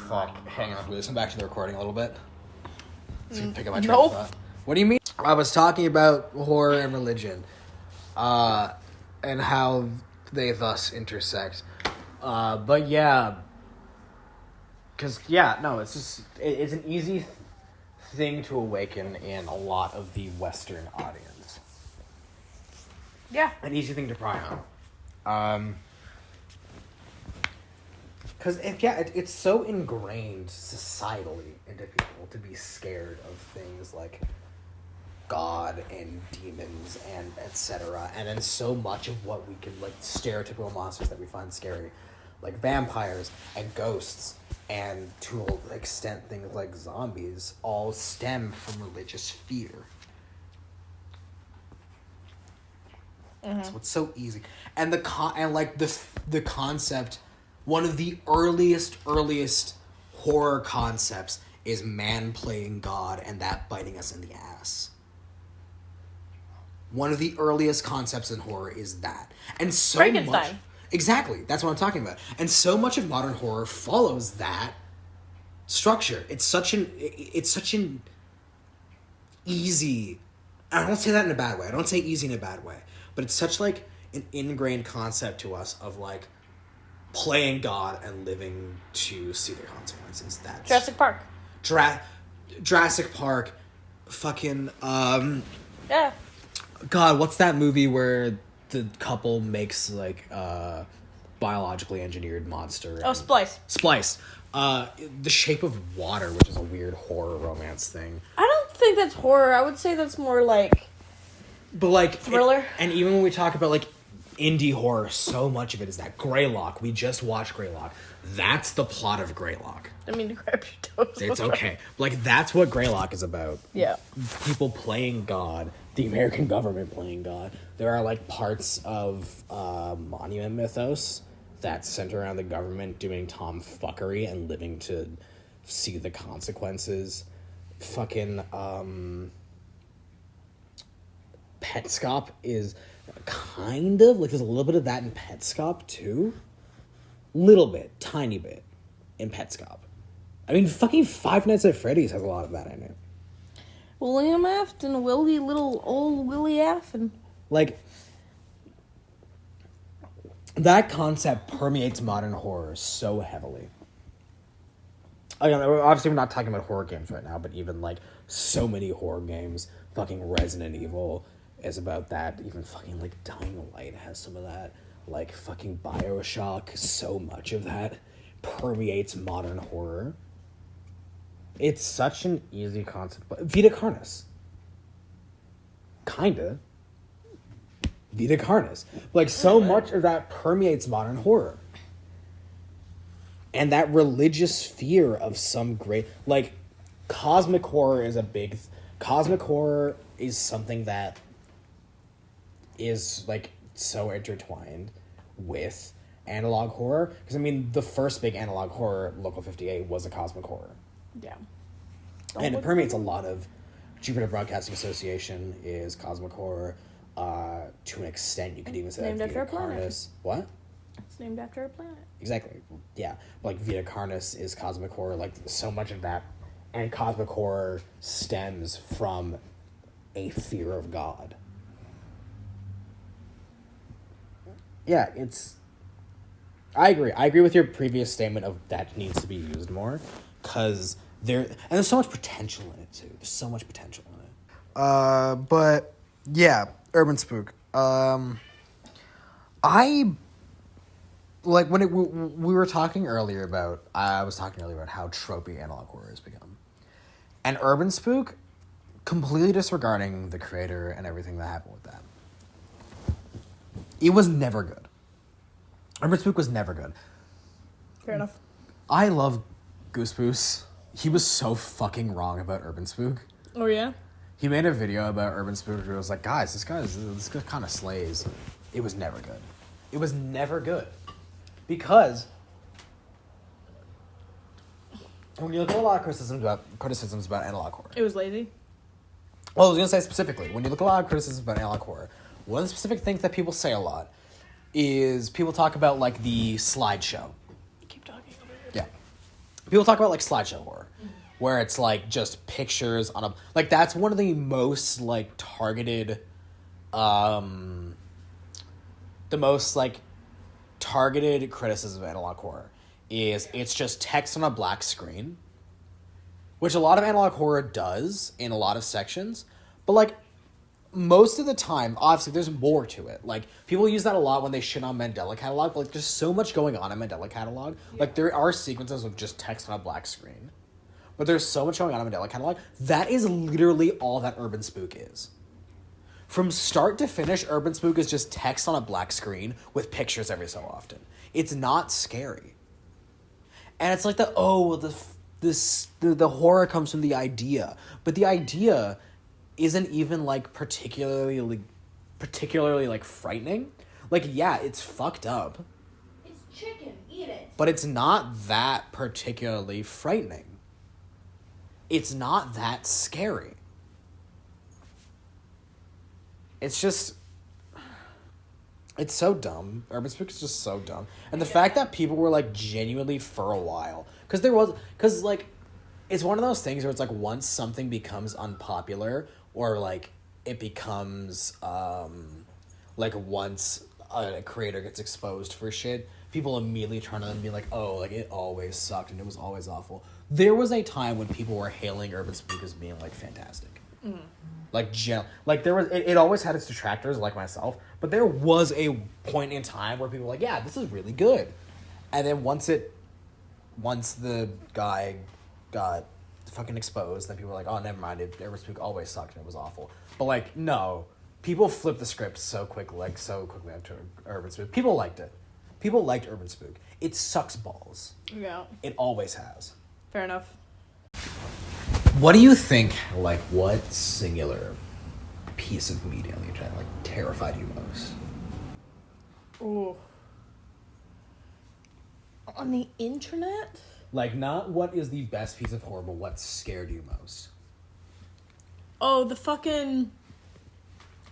Fuck. Hang on, let's come back to the recording a little bit. So you can pick up my train Nope. of thought. What do you mean? I was talking about horror and religion, and how they thus intersect. But yeah, because it's just it's an easy thing to awaken in a lot of the Western audience. Yeah. An easy thing to pry on. Because it's so ingrained societally into people to be scared of things like God and demons and etc. And then so much of what we can, like, stereotypical monsters that we find scary, like vampires and ghosts, and to an extent things like zombies, all stem from religious fear. Mm-hmm. So it's so easy, and the concept. One of the earliest horror concepts is man playing God and that biting us in the ass. One of the earliest concepts in horror is that. And so Frankenstein. Exactly, that's what I'm talking about. And so much of modern horror follows that structure. It's such an easy, I don't say that in a bad way. I don't say easy in a bad way. But it's such like an ingrained concept to us of like playing God and living to see the consequences. That's Jurassic Park. Jurassic Park. Fucking Yeah. God, what's that movie where the couple makes like biologically engineered monster? Oh, Splice. The Shape of Water, which is a weird horror romance thing. I don't think that's horror. I would say that's more like... But like... thriller. And even when we talk about like indie horror, so much of it is that. Greylock. We just watched Greylock. That's the plot of Greylock. I mean to grab your toes. It's okay. Like, that's what Greylock is about. Yeah. People playing God. The American government playing God. There are, like, parts of monument mythos that center around the government doing tomfuckery and living to see the consequences. Fucking, Petscop is kind of, like, there's a little bit of that in Petscop, too. Little bit. Tiny bit. In Petscop. I mean, fucking Five Nights at Freddy's has a lot of that in it. William Afton, little old Willie Afton. Like, that concept permeates modern horror so heavily. Again, obviously we're not talking about horror games right now, but even, like, so many horror games, fucking Resident Evil is about that. Even fucking, like, Dying Light has some of that. Like, fucking BioShock, so much of that permeates modern horror. It's such an easy concept. Vita Carnis. Kinda. Vita Carnis. Like, so much of that permeates modern horror. And that religious fear of some great... Like, cosmic horror is a big... Cosmic horror is something that is, like, so intertwined with analog horror. Because, I mean, the first big analog horror, Local 58, was a cosmic horror. Yeah. And it permeates a lot of... Jupiter Broadcasting Association is cosmic horror. To an extent, you could even say that Vita Carnis... What? It's named after a planet. Exactly. Yeah. Like, Vita Carnis is cosmic horror. Like, so much of that and cosmic horror stems from a fear of God. Yeah, it's... I agree with your previous statement of that needs to be used more. Because there's so much potential in it, too. There's so much potential in it. But, yeah. Urban Spook. I... Like, when we were talking earlier about... I was talking earlier about how tropey analog horror has become. And Urban Spook, completely disregarding the creator and everything that happened with that. It was never good. Urban Spook was never good. Fair enough. I love Goose Boost. He was so fucking wrong about Urban Spook. Oh, yeah? He made a video about Urban Spook where it was like, guys, this guy kind of slays. It was never good. It was never good. Because when you look at a lot of criticisms about analog horror. It was lazy. Well, I was gonna say specifically, when you look at a lot of criticisms about analog horror, one of the specific things that people say a lot is people talk about like the slideshow. Keep talking. Yeah. People talk about like slideshow horror, where it's like just pictures on a like that's one of the most like targeted, the most like targeted criticism of analog horror is it's just text on a black screen, which a lot of analog horror does in a lot of sections, but like most of the time, obviously, there's more to it. Like, people use that a lot when they shit on Mandela Catalog, but like, there's so much going on in Mandela Catalog. Yeah. Like, there are sequences of just text on a black screen, but there's so much going on in Mandela Catalog. That is literally all that Urban Spook is. From start to finish, Urban Spook is just text on a black screen with pictures every so often. It's not scary. And it's like the horror comes from the idea, but the idea isn't even like particularly like frightening. Like, yeah, it's fucked up. It's chicken, eat it. But it's not that particularly frightening. It's not that scary. It's just, it's so dumb. Urban Spook is just so dumb. And the fact that people were like genuinely for a while, because like it's one of those things where it's like once something becomes unpopular, or like it becomes like once a creator gets exposed for shit, people immediately turn on and be like, oh, like it always sucked and it was always awful. There was a time when people were hailing Urban Spook as being like fantastic. Like there was it always had its detractors like myself, but there was a point in time where people were like, yeah, this is really good. And then once the guy got fucking exposed, then people were like, oh, never mind, Urban Spook always sucked and it was awful. But like, no, people flipped the script so quickly after Urban Spook. People liked it. People liked Urban Spook. It sucks balls. Yeah. It always has. Fair enough. What do you think, like, what singular piece of media on the internet, like, terrified you most? Ooh. On the internet? Like, not what is the best piece of horror, but what scared you most? Oh, the fucking...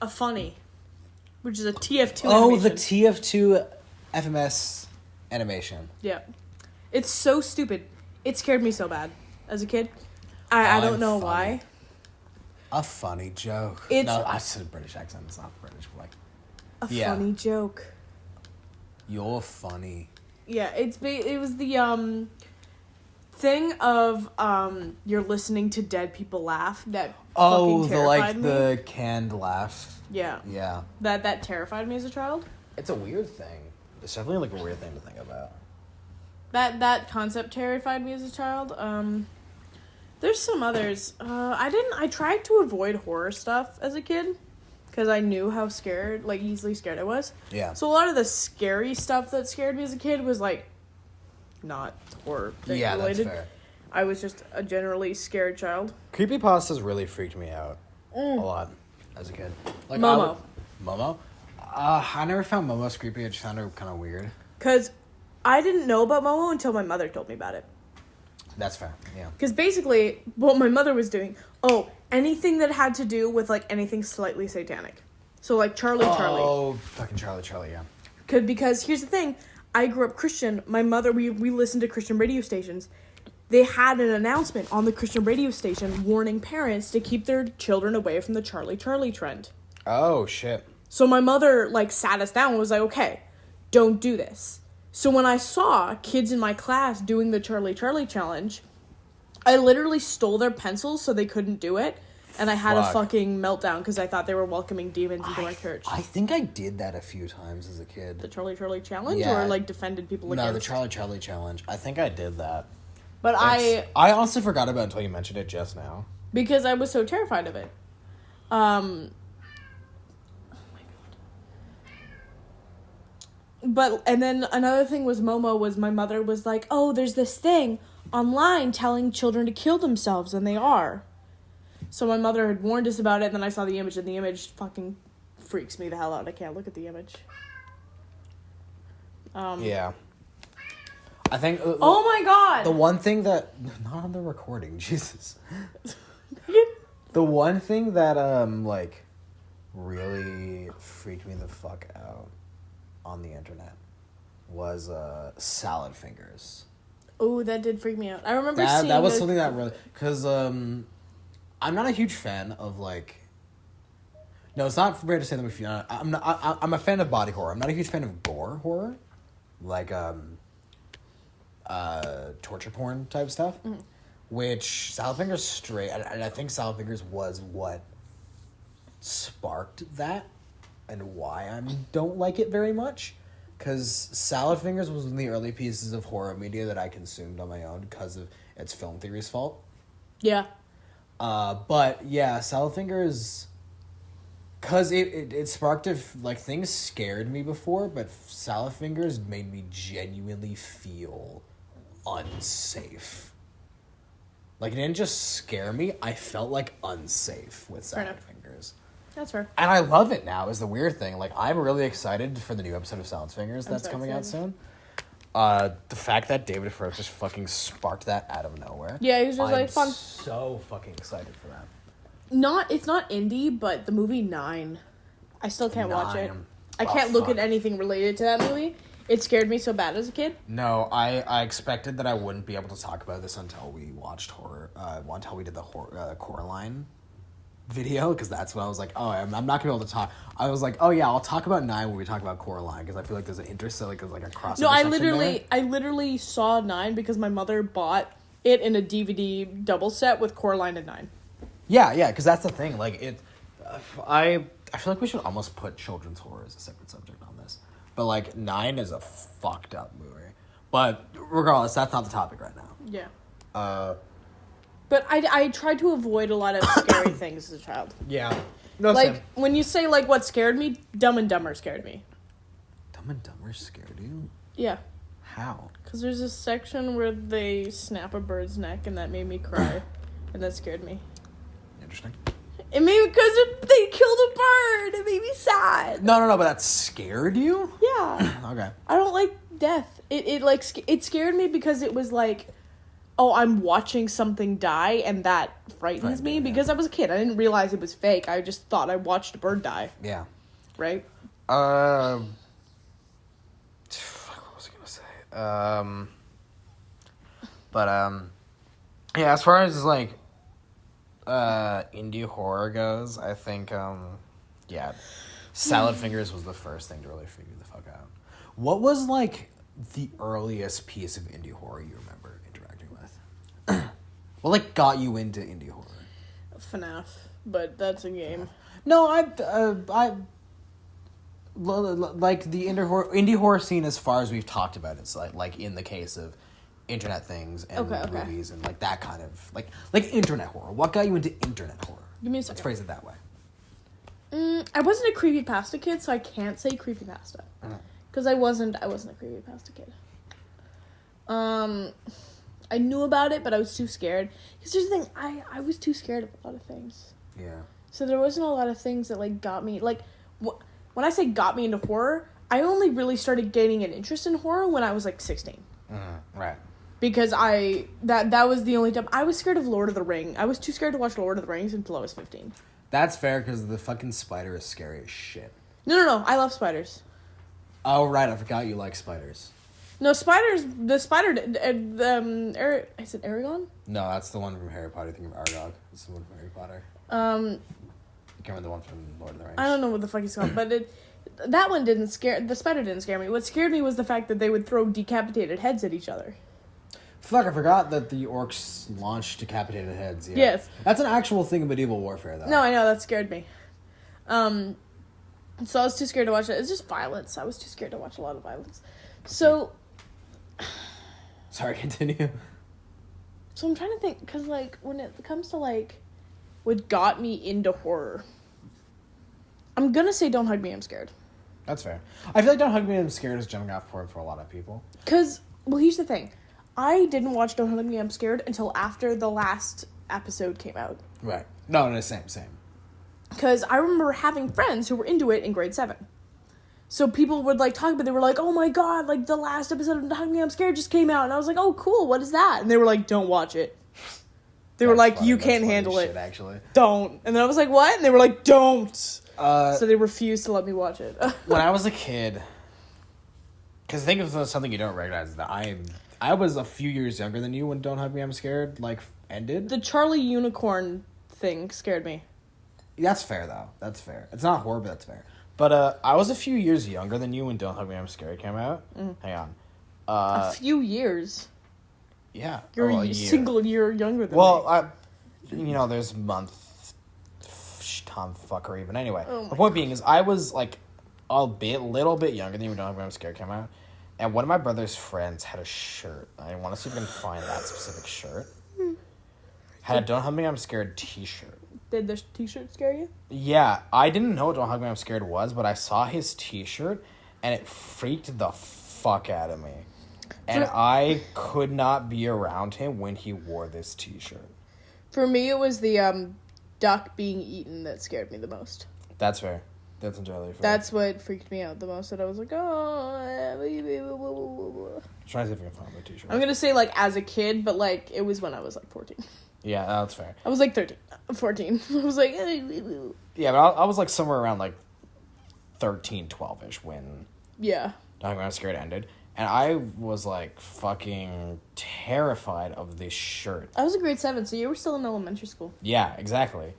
A Funny. Which is a TF2 animation. Oh, the TF2 FMS animation. Yeah. It's so stupid. It scared me so bad as a kid. I don't know why. A funny joke. No, I said a British accent. It's not British, but like... Funny joke. You're funny. Yeah, it was the thing of you're listening to dead people laugh that fucking terrified me. The canned laugh. Yeah. Yeah. That terrified me as a child. It's a weird thing. It's definitely like a weird thing to think about. That concept terrified me as a child. There's some others. I tried to avoid horror stuff as a kid because I knew how easily scared I was. Yeah. So a lot of the scary stuff that scared me as a kid was like not horror related. Yeah, that's fair. I was just a generally scared child. Creepypastas really freaked me out a lot as a kid. Like Momo. Momo? I never found Momo creepy. It just sounded kind of weird. Because I didn't know about Momo until my mother told me about it. That's fair, yeah. Because basically, what my mother was doing, anything that had to do with, like, anything slightly satanic. So, like, Charlie. Oh, fucking Charlie, yeah. Because here's the thing, I grew up Christian. My mother, we listened to Christian radio stations. They had an announcement on the Christian radio station warning parents to keep their children away from the Charlie trend. Oh, shit. So my mother, like, sat us down and was like, okay, don't do this. So when I saw kids in my class doing the Charlie challenge, I literally stole their pencils so they couldn't do it. And I had a fucking meltdown because I thought they were welcoming demons into my church. I think I did that a few times as a kid. The Charlie challenge? Yeah. Or, like, defended people against? No, the Charlie challenge. I think I did that. But I honestly forgot about it until you mentioned it just now. Because I was so terrified of it. But, and then another thing was Momo was my mother was like, oh, there's this thing online telling children to kill themselves, and they are. So my mother had warned us about it, and then I saw the image, and the image fucking freaks me the hell out. I can't look at the image. Yeah. I think. Oh my god! The one thing that not on the recording, Jesus. The one thing that like really freaked me the fuck out on the internet was salad fingers. Oh, that did freak me out. I remember seeing that was something that really, because I'm not a huge fan of like. No, it's not fair to say that if you're not. I'm a fan of body horror. I'm not a huge fan of gore horror, like torture porn type stuff. Mm-hmm. Which Salad Fingers straight, and I think Salad Fingers was what sparked that, and why I don't like it very much. Because Salad Fingers was one of the early pieces of horror media that I consumed on my own because of its film theory's fault. Yeah. But yeah, Salad Fingers, because it sparked like things scared me before, but Salad Fingers made me genuinely feel unsafe. Like, it didn't just scare me, I felt like unsafe with Salad Fingers. That's fair. And I love it now, is the weird thing. Like, I'm really excited for the new episode of Salad Fingers that's coming out soon. The fact that David Frost just fucking sparked that out of nowhere. Yeah, he was just like, fun. I'm so fucking excited for that. It's not indie, but the movie 9. I still can't watch it. I can't look at anything related to that movie. It scared me so bad as a kid. No, I expected that I wouldn't be able to talk about this until we watched until we did the Coraline video, because that's when I was like, oh, I'm not going to be able to talk. I was like, oh yeah, I'll talk about 9 when we talk about Coraline, because I feel like there's an interest, like a crossover. No, I literally saw 9 because my mother bought it in a DVD double set with Coraline and 9. Yeah, because that's the thing. Like, I feel like we should almost put children's horror as a separate subject on this. But, like, 9 is a fucked up movie. But, regardless, that's not the topic right now. Yeah. But I tried to avoid a lot of scary things as a child. Yeah. No, like, same. when you say, like, what scared me, Dumb and Dumber scared me. Dumb and Dumber scared you? Yeah. How? Because there's a section where they snap a bird's neck, and that made me cry. And that scared me. Interesting. It made me, because they killed a bird. It made me sad. No, but that scared you? Yeah. Okay. I don't like death. It scared me because it was like, oh, I'm watching something die, and that frightens me because I was a kid. I didn't realize it was fake. I just thought I watched a bird die. Yeah. Right? What was I gonna say? Yeah, as far as like indie horror goes, I think Salad Fingers was the first thing to really freak me the fuck out. What was like the earliest piece of indie horror you remember interacting with? What like got you into indie horror? FNAF, but that's a game. No, I like the indie horror scene as far as we've talked about. It's like in the case of internet things and movies and like that kind of like internet horror. What got you into internet horror? Give me a second. Let's phrase it that way. I wasn't a creepypasta kid, so I can't say creepypasta. Because I wasn't a creepypasta kid. I knew about it, but I was too scared. Because here's the thing, I was too scared of a lot of things. Yeah. So there wasn't a lot of things that like got me like when I say got me into horror, I only really started gaining an interest in horror when I was like 16. Right. Because that was the only time I was scared of Lord of the Rings. I was too scared to watch Lord of the Rings until I was 15. That's fair because the fucking spider is scary as shit. No. I love spiders. Oh right, I forgot you like spiders. No, spiders. The spider. Is it Aragon? No, that's the one from Harry Potter. I think of Aragog. It's the one from Harry Potter. I can't remember the one from Lord of the Rings. I don't know what the fuck he's called, but that one didn't scare. The spider didn't scare me. What scared me was the fact that they would throw decapitated heads at each other. Fuck, I forgot that the orcs launched decapitated heads. Yeah. Yes. That's an actual thing in medieval warfare, though. No, I know, that scared me. So I was too scared to watch it. It's just violence. I was too scared to watch a lot of violence. So... Sorry, continue. So I'm trying to think, because, like, when it comes to, like, what got me into horror, I'm gonna say Don't Hug Me, I'm Scared. That's fair. I feel like Don't Hug Me, I'm Scared is jumping off point for a lot of people. Because, well, here's the thing. I didn't watch Don't Hug Me, I'm Scared until after the last episode came out. Right. No, same. Because I remember having friends who were into it in grade 7. So people would, like, talk, but they were like, oh my god, like, the last episode of Hug Me, I'm Scared just came out. And I was like, oh, cool, what is that? And they were like, don't watch it. They were like, you can't handle it. Actually. Don't. And then I was like, what? And they were like, don't. So they refused to let me watch it. When I was a kid, because think of something you don't recognize, that I was a few years younger than you when Don't Hug Me, I'm Scared, like, ended. The Charlie Unicorn thing scared me. That's fair, though. That's fair. It's not horror, but that's fair. But I was a few years younger than you when Don't Hug Me, I'm Scared came out. Hang on. A few years? Yeah. You're a a single year younger than me. Well, there's month tomfuckery, but anyway. The point being is I was, like, little bit younger than you when Don't Hug Me, I'm Scared came out. And one of my brother's friends had a shirt. I want to see if I can find that specific shirt. Had a Don't Hug Me, I'm Scared t-shirt. Did the t-shirt scare you? Yeah, I didn't know what Don't Hug Me, I'm Scared was, but I saw his t-shirt, and it freaked the fuck out of me. And I could not be around him when he wore this t-shirt. For me, it was the duck being eaten that scared me the most. That's fair. That's entirely fair. That's what freaked me out the most, that I was like, oh... Try to see if I can find my t-shirt. I'm gonna say, like, as a kid, but, like, it was when I was, like, 14. Yeah, that's fair. I was, like, 13. 14. I was, like... Yeah, but I was, like, somewhere around, like, 13, 12-ish when... Yeah. Don't Hug Me, I'm Scared ended. And I was, like, fucking terrified of this shirt. I was in grade 7, so you were still in elementary school. Yeah, exactly.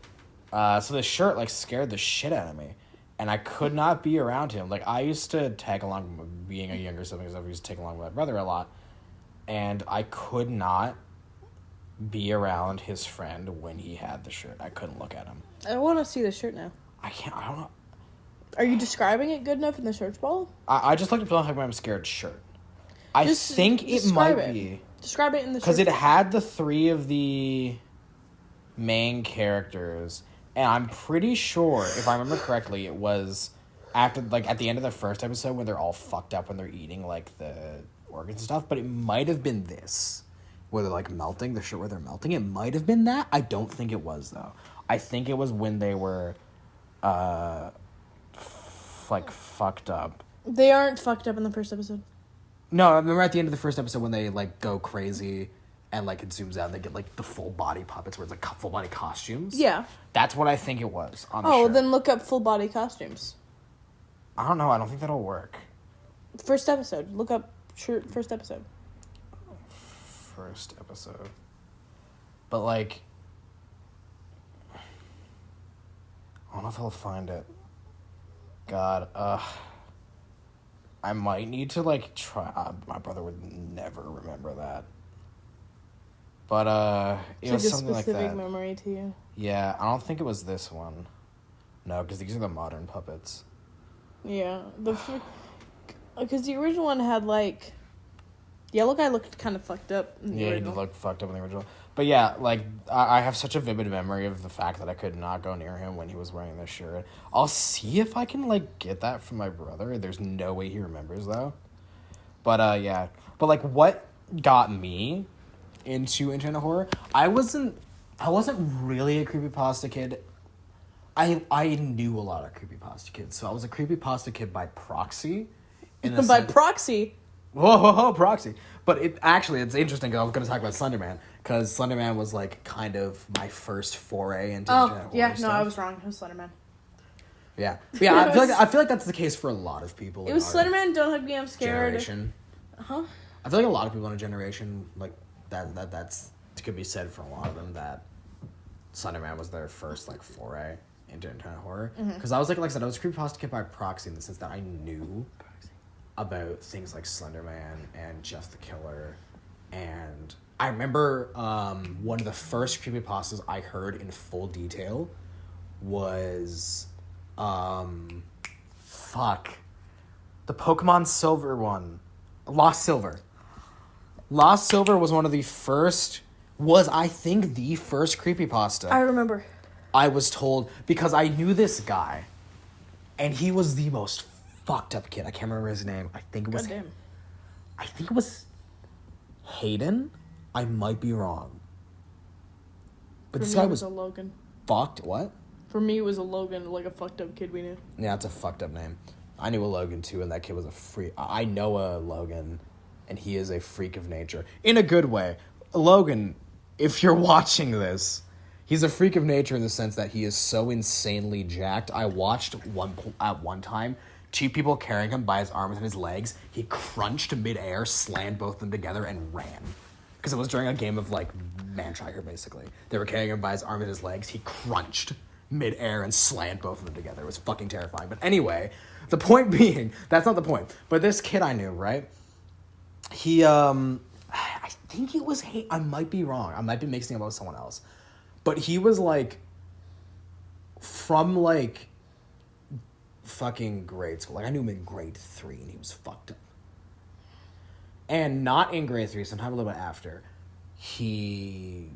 So this shirt, like, scared the shit out of me. And I could not be around him. Like, I used to tag along, being a younger sibling, because I used to take along with my brother a lot. And I could not be around his friend when he had the shirt. I couldn't look at him. I want to see the shirt now. I don't know. Are you describing it good enough in the search ball? I just looked at Don't Hug Me, I'm Scared shirt. I think it might be. Describe it in the search because it ball. had the 3 of the main characters. And I'm pretty sure, if I remember correctly, it was after, like, at the end of the first episode when they're all fucked up when they're eating, like, the organs and stuff. But it might have been this, where they're, like, melting, the shirt where they're melting. It might have been that. I don't think it was, though. I think it was when they were, fucked up. They aren't fucked up in the first episode. No, I remember at the end of the first episode when they, like, go crazy and, like, it zooms out and they get, like, the full body puppets where it's, like, full body costumes. Yeah. That's what I think it was on the shirt. Then look up full body costumes. I don't know. I don't think that'll work. First episode. Look up shirt first episode. First episode. But, like, I don't know if I'll find it. God, I might need to, like, try. My brother would never remember that. But, it was something like that. It's a specific memory to you. Yeah, I don't think it was this one. No, because these are the modern puppets. Yeah. Because the original one had, like... Yellow guy looked kind of fucked up in the original. He looked fucked up in the original. But yeah, like, I have such a vivid memory of the fact that I could not go near him when he was wearing this shirt. I'll see if I can, like, get that from my brother. There's no way he remembers, though. But, yeah. But, like, what got me into internet horror, I wasn't really a creepypasta kid. I knew a lot of creepypasta kids, so I was a creepypasta kid by proxy. Proxy? Whoa, proxy. But it's interesting, because I was going to talk about Slenderman, because Slenderman was, like, kind of my first foray into internet horror stuff. I was wrong. It was Slenderman. Yeah. But yeah, I feel like that's the case for a lot of people. It was Slenderman, Don't Hug Me, I'm Scared. Generation. Huh? I feel like a lot of people in a generation, like, that's could be said for a lot of them, that Slenderman was their first, like, foray into internet horror. Because I was, like I said, I was a creepypasta kid by proxy in the sense that I knew about things like Slenderman and Jeff the Killer. And I remember one of the first creepypastas I heard in full detail was the Pokemon Silver one. Lost Silver. Lost Silver was one of the first, I think, the first creepypasta. I remember. I was told, because I knew this guy, and he was the most fucked up kid. I can't remember his name. I think it was Hayden. I might be wrong. But this guy was a Logan. Fucked. What? For me, it was a Logan, like a fucked up kid we knew. Yeah, it's a fucked up name. I knew a Logan too, and that kid was a freak. I know a Logan, and he is a freak of nature in a good way. Logan, if you're watching this, he's a freak of nature in the sense that he is so insanely jacked. I watched at one time 2 people carrying him by his arms and his legs. He crunched midair, slammed both of them together, and ran. Because it was during a game of, like, Man Tiger, basically. They were carrying him by his arms and his legs. He crunched midair and slammed both of them together. It was fucking terrifying. But anyway, the point being, that's not the point. But this kid I knew, right? He, I think it was, I might be wrong. I might be mixing him up with someone else. But he was, like, from, like, fucking grade school. Like, I knew him in grade 3, and he was fucked up. And not in grade 3, sometime a little bit after, he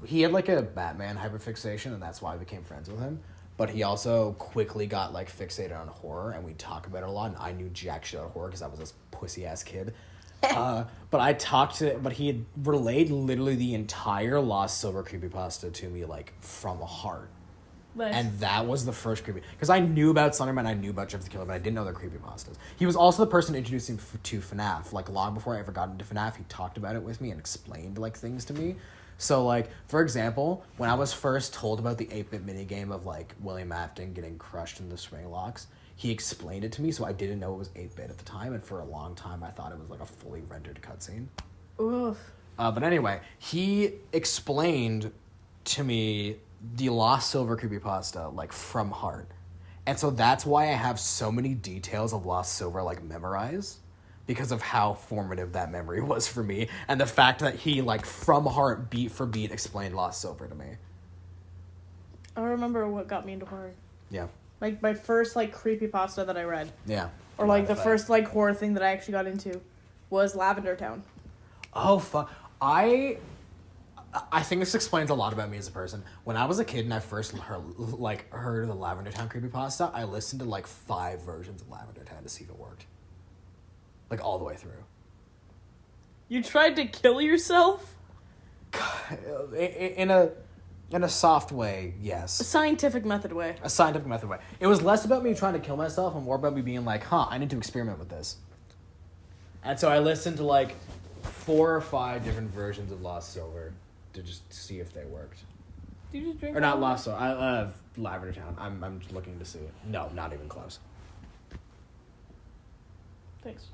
had, like, a Batman hyperfixation, and that's why I became friends with him. But he also quickly got, like, fixated on horror, and we talk about it a lot, and I knew jack shit about horror because I was this pussy-ass kid. But he had relayed literally the entire Lost Silver creepypasta to me, like, from a heart. Nice. And that was the first creepy... Because I knew about Slenderman, I knew about Jeff the Killer, but I didn't know their creepypastas. He was also the person introducing to FNAF. Like, long before I ever got into FNAF, he talked about it with me and explained, like, things to me. So, like, for example, when I was first told about the 8-bit minigame of, like, William Afton getting crushed in the swing locks, he explained it to me, so I didn't know it was 8-bit at the time, and for a long time I thought it was, like, a fully rendered cutscene. Oof. But anyway, he explained to me the Lost Silver creepypasta, like, from heart. And so that's why I have so many details of Lost Silver, like, memorized, because of how formative that memory was for me, and the fact that he, like, from heart, beat for beat, explained Lost Silver to me. I remember what got me into horror. Yeah. Like, my first, like, creepypasta that I read. Yeah. Or, like, the first, like, horror thing that I actually got into was Lavender Town. Oh, fuck. I think this explains a lot about me as a person. When I was a kid and I first heard of the Lavender Town creepypasta, I listened to, like, 5 versions of Lavender Town to see if it worked. Like, all the way through. You tried to kill yourself? In a soft way, yes. A scientific method way. A scientific method way. It was less about me trying to kill myself and more about me being like, I need to experiment with this. And so I listened to, like, 4 or 5 different versions of Lost Silver to just see if they worked. Did you just drink? Or not Lost Silver. Lavender Town. I'm just looking to see it. No, not even close. Thanks.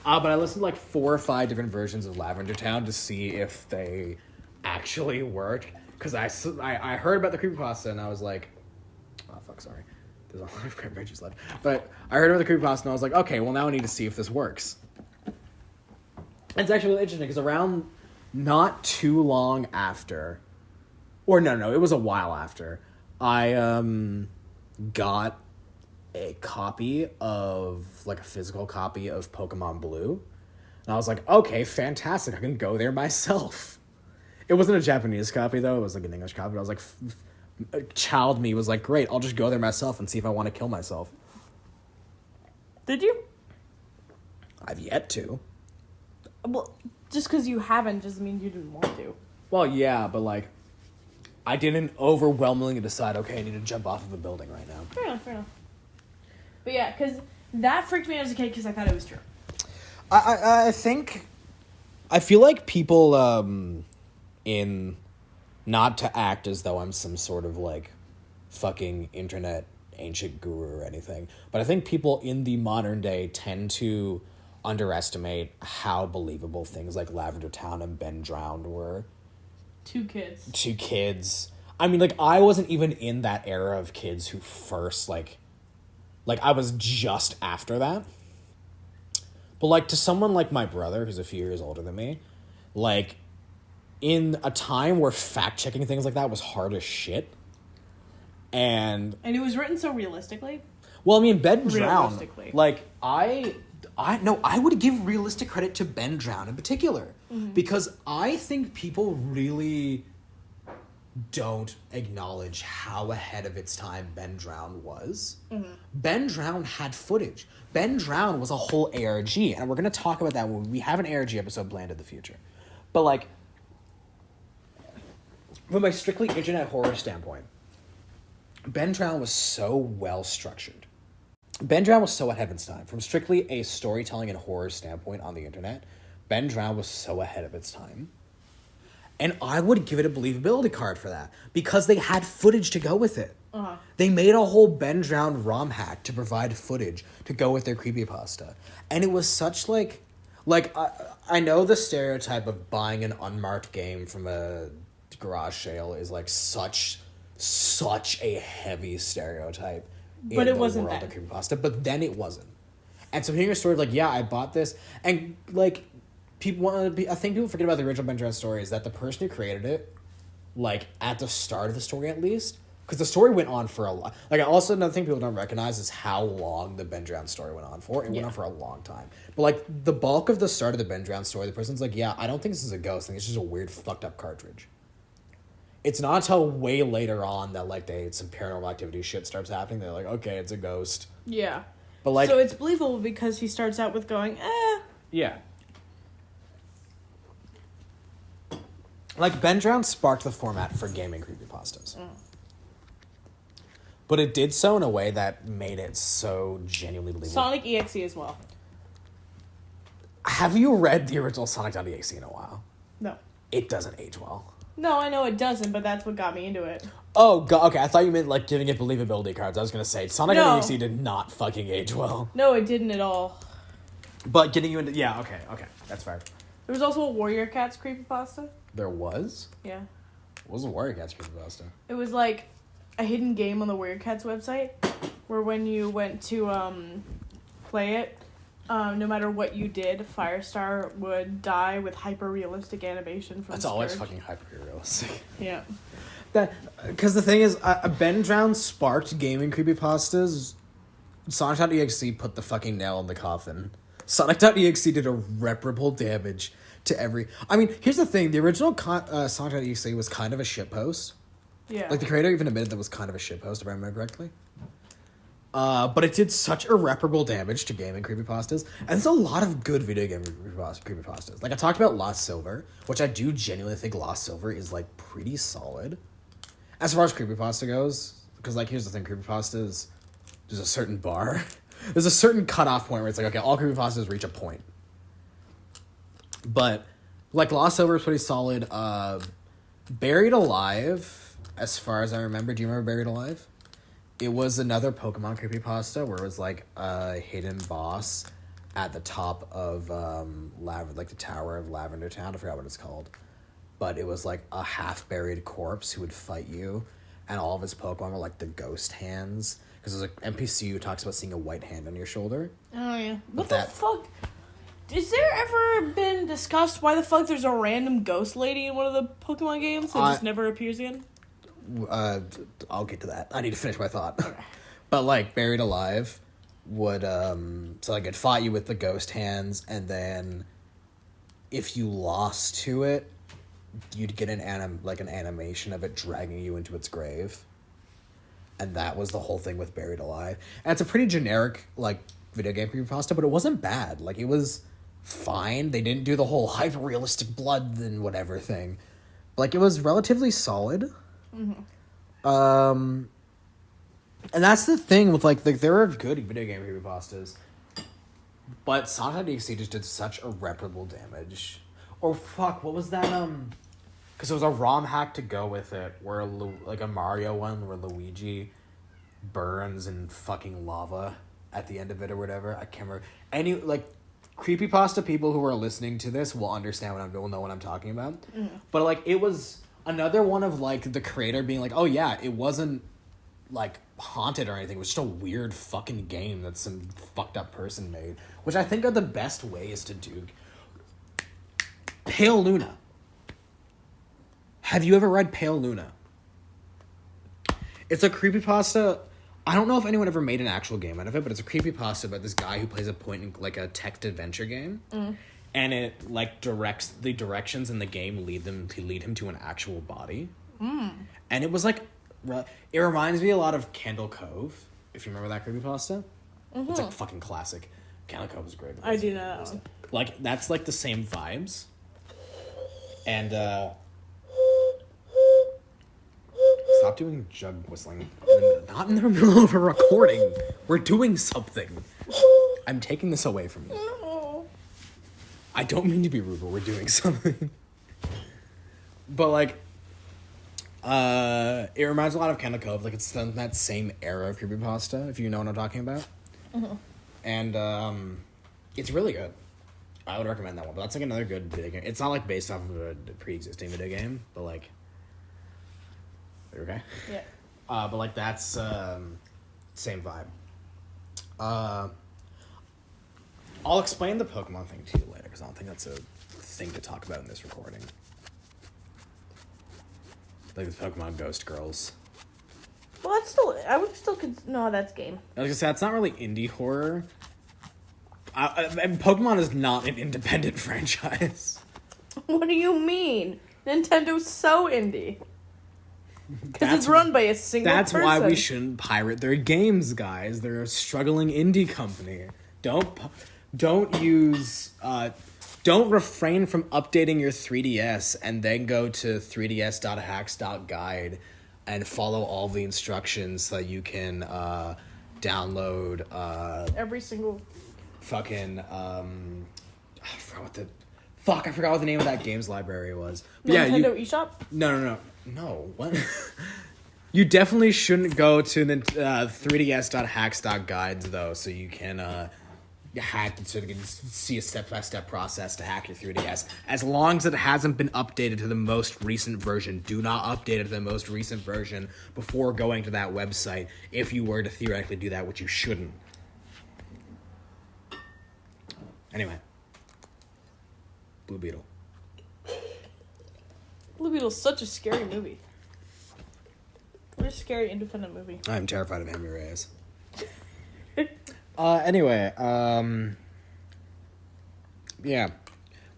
But I listened to, like, 4 or 5 different versions of Lavender Town to see if they actually worked. Because I heard about the creepypasta and I was like, oh, fuck, sorry. There's a lot of cranberries left. But I heard about the creepypasta and I was like, okay, well, now I need to see if this works. And it's actually really interesting because around not too long after, or no, it was a while after, I got a copy of, like, a physical copy of Pokemon Blue. And I was like, okay, fantastic, I can go there myself. It wasn't a Japanese copy, though. It was, like, an English copy. I was like, child me was like, great, I'll just go there myself and see if I want to kill myself. Did you? I've yet to. Well, just because you haven't doesn't mean you didn't want to. Well, yeah, but, like, I didn't overwhelmingly decide, okay, I need to jump off of a building right now. Fair enough. But yeah, because that freaked me out as a kid because I thought it was true. I feel like people, not to act as though I'm some sort of, like, fucking internet ancient guru or anything, but I think people in the modern day tend to underestimate how believable things like Lavender Town and Ben Drowned were. 2 kids. 2 kids. I mean, like, I wasn't even in that era of kids who first, like, I was just after that. But, like, to someone like my brother, who's a few years older than me, like, in a time where fact-checking things like that was hard as shit, and it was written so realistically. Well, I mean, Ben Drowned, like, I would give realistic credit to Ben Drowned in particular, because I think people really don't acknowledge how ahead of its time Ben Drowned was. Ben Drowned had footage. Ben Drowned was a whole ARG, and we're going to talk about that when we have an ARG episode planned in the future. But, like, from a strictly internet horror standpoint, Ben Drowned was so well structured. Ben Drown was so ahead of its time. From strictly a storytelling and horror standpoint on the internet, Ben Drown was so ahead of its time. And I would give it a believability card for that. Because they had footage to go with it. Uh-huh. They made a whole Ben Drown ROM hack to provide footage to go with their creepypasta. And it was such like I know the stereotype of buying an unmarked game from a garage sale is like such a heavy stereotype. But it wasn't world then. of creepypasta, but then it wasn't. And so hearing a story of like, yeah, I bought this, and like people want to be. I think people forget about the original Ben Drown story is that the person who created it, like at the start of the story at least, because the story went on for a lot. Like also another thing people don't recognize is how long the Ben Drown story went on for. It went on for a long time. But like the bulk of the start of the Ben Drown story, the person's like, yeah, I don't think this is a ghost. I think it's just a weird fucked up cartridge. It's not until way later on that like some paranormal activity shit starts happening. They're like, okay, it's a ghost. Yeah. But like, so it's believable because he starts out with going, yeah. Like Ben Drown sparked the format for gaming creepypastas. But it did so in a way that made it so genuinely believable. Sonic EXE as well. Have you read the original Sonic.exe in a while? No. It doesn't age well. No, I know it doesn't, but that's what got me into it. Oh, God, okay, I thought you meant, like, giving it believability cards. I was gonna say, Sonic.exe did not fucking age well. No, it didn't at all. But getting you into... Yeah, okay, that's fair. There was also a Warrior Cats creepypasta. There was? Yeah. What was a Warrior Cats creepypasta? It was, like, a hidden game on the Warrior Cats website, where when you went to, play it, no matter what you did, Firestar would die with hyper-realistic animation from That's Scourge. always fucking hyper-realistic. Yeah. Because the thing is, Ben Drown sparked gaming creepypastas. Sonic.exe put the fucking nail in the coffin. Sonic.exe did irreparable damage to every... I mean, here's the thing. The original Sonic.exe was kind of a shitpost. Yeah. Like, the creator even admitted that was kind of a shitpost, if I remember correctly. But it did such irreparable damage to gaming creepypastas. And there's a lot of good video game creepypastas. Like, I talked about Lost Silver, which I do genuinely think Lost Silver is, like, pretty solid. As far as creepypasta goes, because, like, here's the thing, creepypastas, there's a certain bar. There's a certain cutoff point where it's like, okay, all creepypastas reach a point. But, like, Lost Silver is pretty solid. Buried Alive, as far as I remember, do you remember Buried Alive? It was another Pokemon creepypasta where it was, like, a hidden boss at the top of, the Tower of Lavender Town. I forgot what it's called. But it was, like, a half-buried corpse who would fight you. And all of his Pokemon were, like, the ghost hands. Because there's an NPC who talks about seeing a white hand on your shoulder. Oh, yeah. What the fuck? Is there ever been discussed why the fuck there's a random ghost lady in one of the Pokemon games that just never appears again? I'll get to that. I need to finish my thought. Okay. But, like, Buried Alive would, so, like, it fought you with the ghost hands, and then if you lost to it, you'd get an animation of it dragging you into its grave. And that was the whole thing with Buried Alive. And it's a pretty generic, like, video game creepypasta, but it wasn't bad. Like, it was fine. They didn't do the whole hyper-realistic blood and whatever thing. Like, it was relatively solid. Mm-hmm. And that's the thing with, like there are good video game creepypastas. But Sonic.exe just did such irreparable damage. Or, fuck, what was that, because there was a ROM hack to go with it, where, like, a Mario one where Luigi burns in fucking lava at the end of it or whatever. I can't remember. Any, like, creepypasta people who are listening to this will understand will know what I'm talking about. Mm. But, like, it was another one of, like, the creator being like, oh, yeah, it wasn't, like, haunted or anything. It was just a weird fucking game that some fucked up person made. Which I think are the best ways to do. Pale Luna. Have you ever read Pale Luna? It's a creepypasta. I don't know if anyone ever made an actual game out of it, but it's a creepypasta about this guy who plays a point in, like, a text adventure game. Mm. And it, like, directs the directions in the game lead him to an actual body. Mm. And it was, like, it reminds me a lot of Candle Cove, if you remember that creepypasta. Mm-hmm. It's, like, fucking classic. Candle Cove is great. I do know that one. Like, that's, like, the same vibes. And, stop doing jug whistling. Not in the middle of a recording. We're doing something. I'm taking this away from you. No. I don't mean to be rude, but we're doing something. But, like, it reminds a lot of Kendall Cove. Like, it's done that same era of creepypasta, if you know what I'm talking about. Mm-hmm. And, it's really good. I would recommend that one. But that's, like, another good video game. It's not, like, based off of a pre-existing video game, but, like... Okay? Yeah. But, like, that's, same vibe. I'll explain the Pokemon thing to you later, because I don't think that's a thing to talk about in this recording. Like, the Pokemon Ghost Girls. Well, that's still... I would still... No, that's game. Like I said, it's not really indie horror. And Pokemon is not an independent franchise. What do you mean? Nintendo's so indie. Because it's run by a single person. That's why we shouldn't pirate their games, guys. They're a struggling indie company. Don't refrain from updating your 3DS and then go to 3ds.hacks.guide and follow all the instructions so that you can download every single fucking I forgot what the name of that games library was. But Nintendo eShop? No, what? You definitely shouldn't go to the 3ds.hacks.guides though, so you can hack, so you can see a step-by-step process to hack your 3DS. As long as it hasn't been updated to the most recent version, do not update it to the most recent version before going to that website if you were to theoretically do that, which you shouldn't. Anyway. Blue Beetle. Blue Beetle's such a scary movie. What a scary independent movie. I'm terrified of Amy Reyes. Anyway, yeah.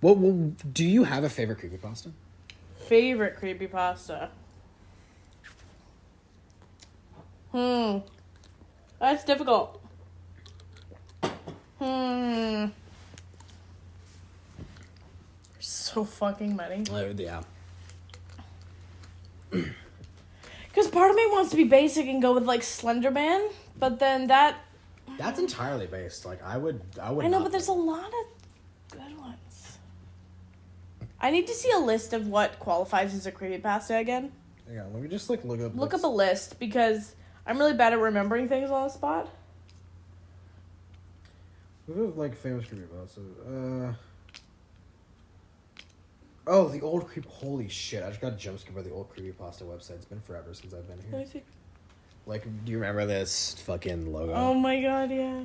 Well, do you have a favorite creepypasta? Favorite creepypasta? That's difficult. So fucking many. Yeah. Because part of me wants to be basic and go with, like, Slender Man, but then That's entirely based. Like, I would. I know, but there's a lot of good ones. I need to see a list of what qualifies as a creepypasta again. Yeah, let me just, like, Look up a list, because I'm really bad at remembering things on the spot. Look at, like, famous creepypasta. Oh, the old creep. Holy shit! I just got jump scared by the old creepypasta website. It's been forever since I've been here. Let me see. Like, do you remember this fucking logo? Oh my god, yeah.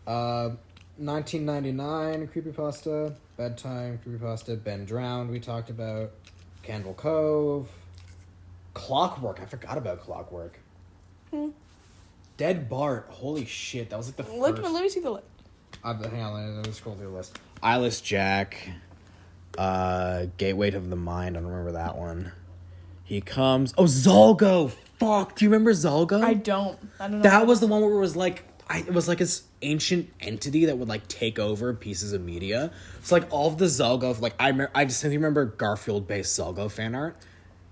1999 creepypasta, bedtime creepypasta, Ben Drowned. We talked about Candle Cove, Clockwork. I forgot about Clockwork. Dead Bart. Holy shit! That was like the first. Let me see the list. Hang on, let me scroll through the list. Eyeless Jack. Gateway to the Mind. I don't remember that one. He comes. Oh, Zolgo. Fuck. Do you remember Zolgo? I don't know. That was the one where it was like, it was like this ancient entity that would like take over pieces of media. It's like all of the Zolgo. Like I distinctly remember Garfield-based Zolgo fan art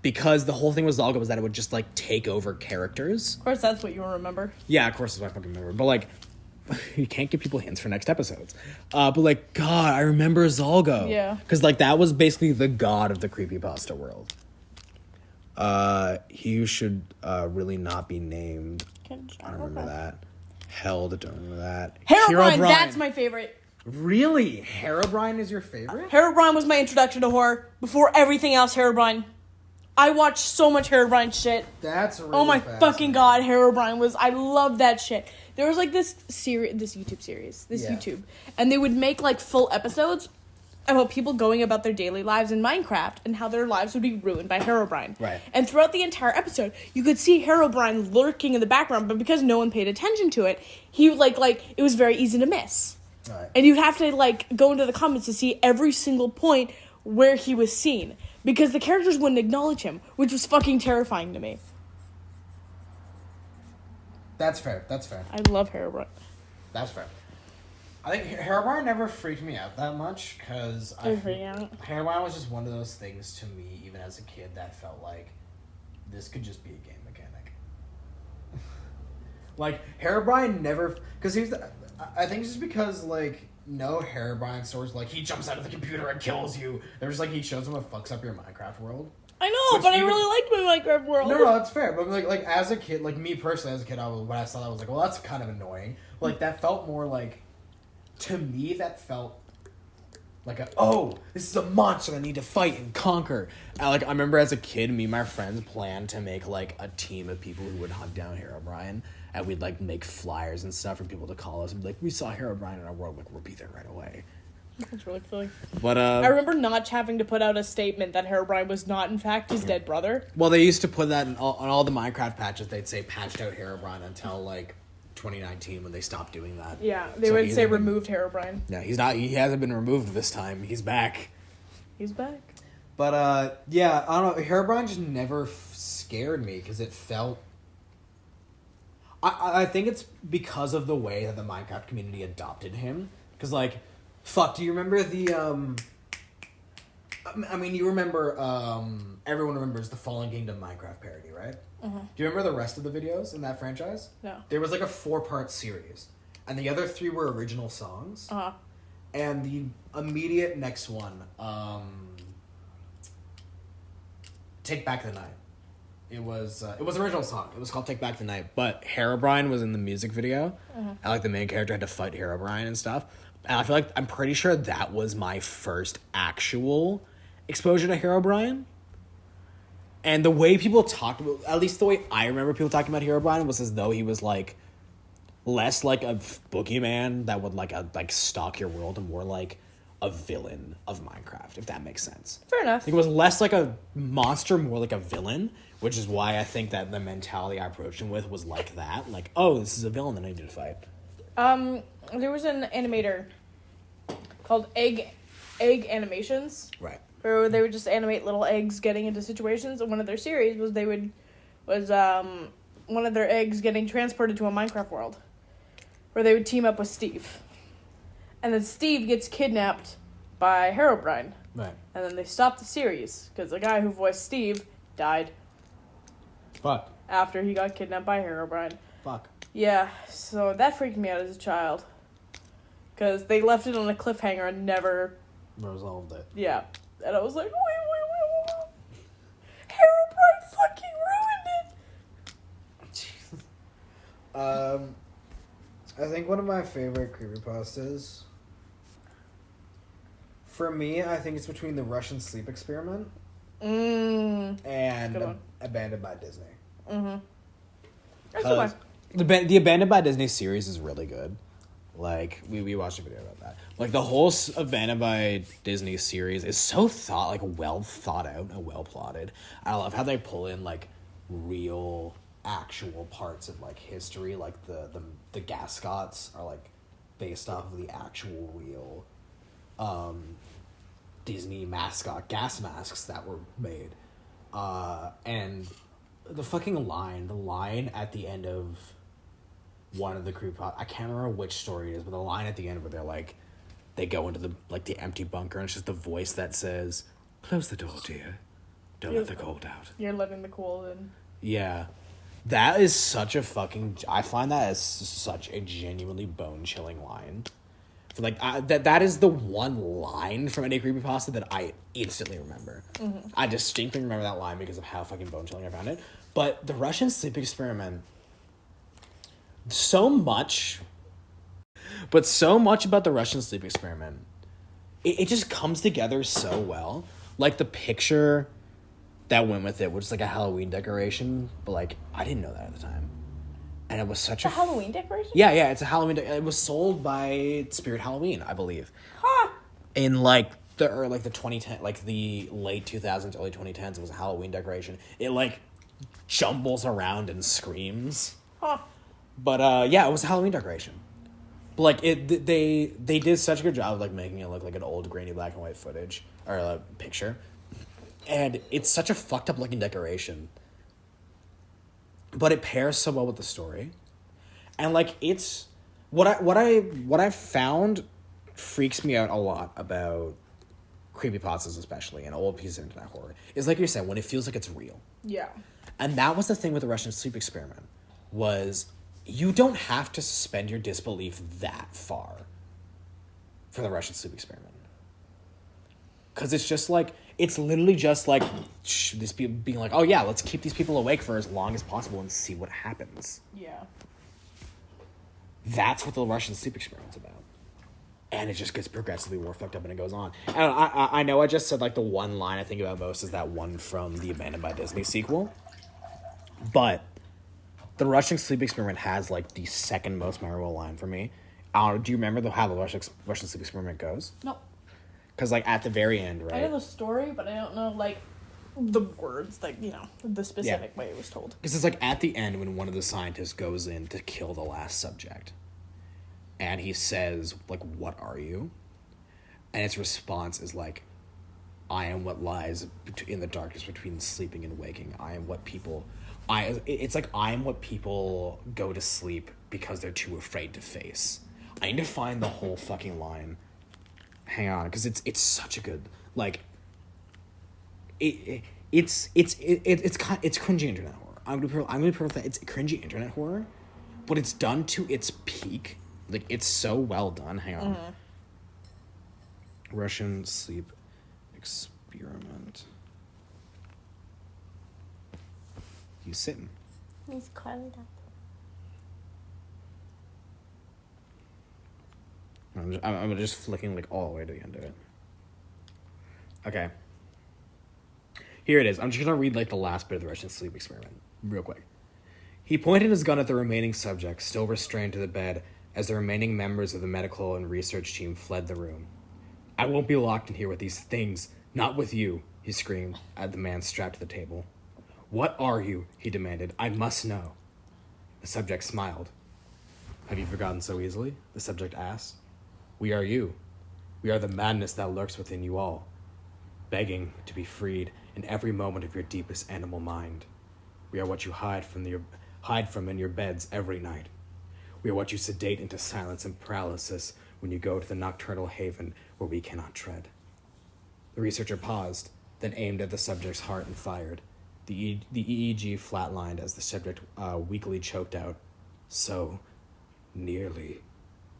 because the whole thing with Zolgo was that it would just like take over characters. Of course, that's what you remember. Yeah, of course, that's what I fucking remember. But like. You can't give people hints for next episodes. But, like, God, I remember Zolgo. Yeah. Because, like, that was basically the god of the creepypasta world. He should really not be named. I don't remember that. Held, don't remember that. Herobrine, that's my favorite. Really? Herobrine is your favorite? Herobrine was my introduction to horror. Before everything else, Herobrine. I watched so much Herobrine shit. That's really Oh my fucking god, Herobrine was... I love that shit. There was, like, this YouTube series, YouTube, and they would make, like, full episodes about people going about their daily lives in Minecraft and how their lives would be ruined by Herobrine. Right. And throughout the entire episode, you could see Herobrine lurking in the background, but because no one paid attention to it, he, like, it was very easy to miss. Right. And you'd have to, like, go into the comments to see every single point where he was seen, because the characters wouldn't acknowledge him, which was fucking terrifying to me. That's fair. I love Herobrine. That's fair. I think Herobrine never freaked me out that much, because Herobrine was just one of those things to me, even as a kid, that felt like this could just be a game mechanic. Like, Herobrine never... Because I think it's just because, like, no Herobrine stories, like, he jumps out of the computer and kills you. There's, like, he shows him what fucks up your Minecraft world. I know, but I really liked my Minecraft world. No, it's fair. But, like as a kid, like, me personally, as a kid, when I saw that, I was like, well, that's kind of annoying. Like, that felt more like... To me, that felt... Like this is a monster I need to fight and conquer. I remember as a kid, me and my friends planned to make, like, a team of people who would hunt down Herobrine. And we'd, like, make flyers and stuff for people to call us. And be like, we saw Herobrine in our world. Like, we'll be there right away. That's really funny. But, I remember Notch having to put out a statement that Herobrine was not, in fact, his dead brother. Well, they used to put that on all the Minecraft patches. They'd say patched out Herobrine until, like, 2019 when they stopped doing that. Yeah, they would say removed Herobrine. Yeah, he's not. He hasn't been removed this time. He's back. He's back. But yeah, I don't know. Herobrine just never scared me because it felt. I think it's because of the way that the Minecraft community adopted him. Because do you remember the I mean, you remember everyone remembers the Fallen Kingdom Minecraft parody, right? Mm-hmm. Do you remember the rest of the videos in that franchise? No. There was, like, a 4-part series. And the other 3 were original songs. Uh-huh. And the immediate next one, Take Back the Night. It was an original song. It was called Take Back the Night. But Herobrine was in the music video. Mm-hmm. And, like, the main character had to fight Herobrine and stuff. And I feel like, I'm pretty sure that was my first actual exposure to Herobrine. And the way people talked about, at least the way I remember people talking about Herobrine, was as though he was, like, less like a boogeyman that would, like, stalk your world and more like a villain of Minecraft, if that makes sense. Fair enough. It was less like a monster, more like a villain, which is why I think that the mentality I approached him with was like that. Like, oh, this is a villain that I need to fight. There was an animator called Egg Animations. Right. Where they would just animate little eggs getting into situations, and one of their series was one of their eggs getting transported to a Minecraft world, where they would team up with Steve, and then Steve gets kidnapped by Herobrine, Right. And then they stopped the series because the guy who voiced Steve died. Fuck. After he got kidnapped by Herobrine. Fuck. Yeah, so that freaked me out as a child, because they left it on a cliffhanger and never resolved it. Yeah. And I was like, wait. Herobrine fucking ruined it! I think one of my favorite creepypastas, for me, I think it's between the Russian sleep experiment and Abandoned by Disney. Mm-hmm. That's the one. The Abandoned by Disney series is really good. Like, we watched a video about that. Like, the whole Abandoned by Disney series is so well thought out and well plotted. I love how they pull in, like, real, actual parts of, like, history. Like, the Gascots are, like, based off of the actual real Disney mascot gas masks that were made. And the fucking line at the end of one of the creepypasta, I can't remember which story it is, but the line at the end where they're like, they go into the empty bunker and it's just the voice that says, "Close the door, dear. Don't let the cold out." You're letting the cold in. Yeah. That is such a fucking, I find that as such a genuinely bone-chilling line. Like, that is the one line from any creepypasta that I instantly remember. Mm-hmm. I distinctly remember that line because of how fucking bone-chilling I found it. But the Russian sleep experiment, so much about the Russian sleep experiment, it just comes together so well. Like, the picture that went with it was like a Halloween decoration, but like, I didn't know that at the time. And it was such a Halloween decoration? Yeah, it's a Halloween it was sold by Spirit Halloween, I believe. Huh. In the 2010, like the late 2000s, early 2010s, it was a Halloween decoration. It like jumbles around and screams. Huh. But yeah, it was a Halloween decoration. But like they did such a good job of like making it look like an old grainy black and white footage or picture. And it's such a fucked up looking decoration. But it pairs so well with the story. And like, it's what I found freaks me out a lot about creepypastas, especially, and old pieces of internet horror, is like you're saying, when it feels like it's real. Yeah. And that was the thing with the Russian sleep experiment, was you don't have to suspend your disbelief that far for the Russian sleep experiment. Because it's just like, it's literally just like this people being like, oh yeah, let's keep these people awake for as long as possible and see what happens. Yeah. That's what the Russian sleep experiment's about. And it just gets progressively more fucked up and it goes on. And I know I just said like the one line I think about most is that one from the Abandoned by Disney sequel. But the Russian sleep experiment has like the second most memorable line for me. Do you remember how the Russian sleep experiment goes? Nope. Because like at the very end, right? I know the story, but I don't know like the words, like, you know, the specific way it was told. Because it's like at the end when one of the scientists goes in to kill the last subject. And he says, like, what are you? And its response is like, I am what lies in the darkness between sleeping and waking. I am what people... It's like, I am what people go to sleep because they're too afraid to face. I need to find the whole fucking line. Hang on, because it's such a good... Like, it's cringy internet horror. I'm gonna prove that it's cringy internet horror, but it's done to its peak. Like, it's so well done. Hang on. Mm-hmm. Russian sleep experiment. You sitting? He's calling up. I'm just flicking, like, all the way to the end of it. Okay. Here it is. I'm just gonna read, like, the last bit of the Russian sleep experiment. Real quick. He pointed his gun at the remaining subjects, still restrained to the bed, as the remaining members of the medical and research team fled the room. I won't be locked in here with these things. Not with you, he screamed at the man strapped to the table. What are you? He demanded. I must know. The subject smiled. Have you forgotten so easily? The subject asked. We are you. We are the madness that lurks within you all, begging to be freed in every moment of your deepest animal mind. We are what you hide from in your beds every night. We are what you sedate into silence and paralysis when you go to the nocturnal haven where we cannot tread. The researcher paused, then aimed at the subject's heart and fired. The EEG flatlined as the subject weakly choked out, so nearly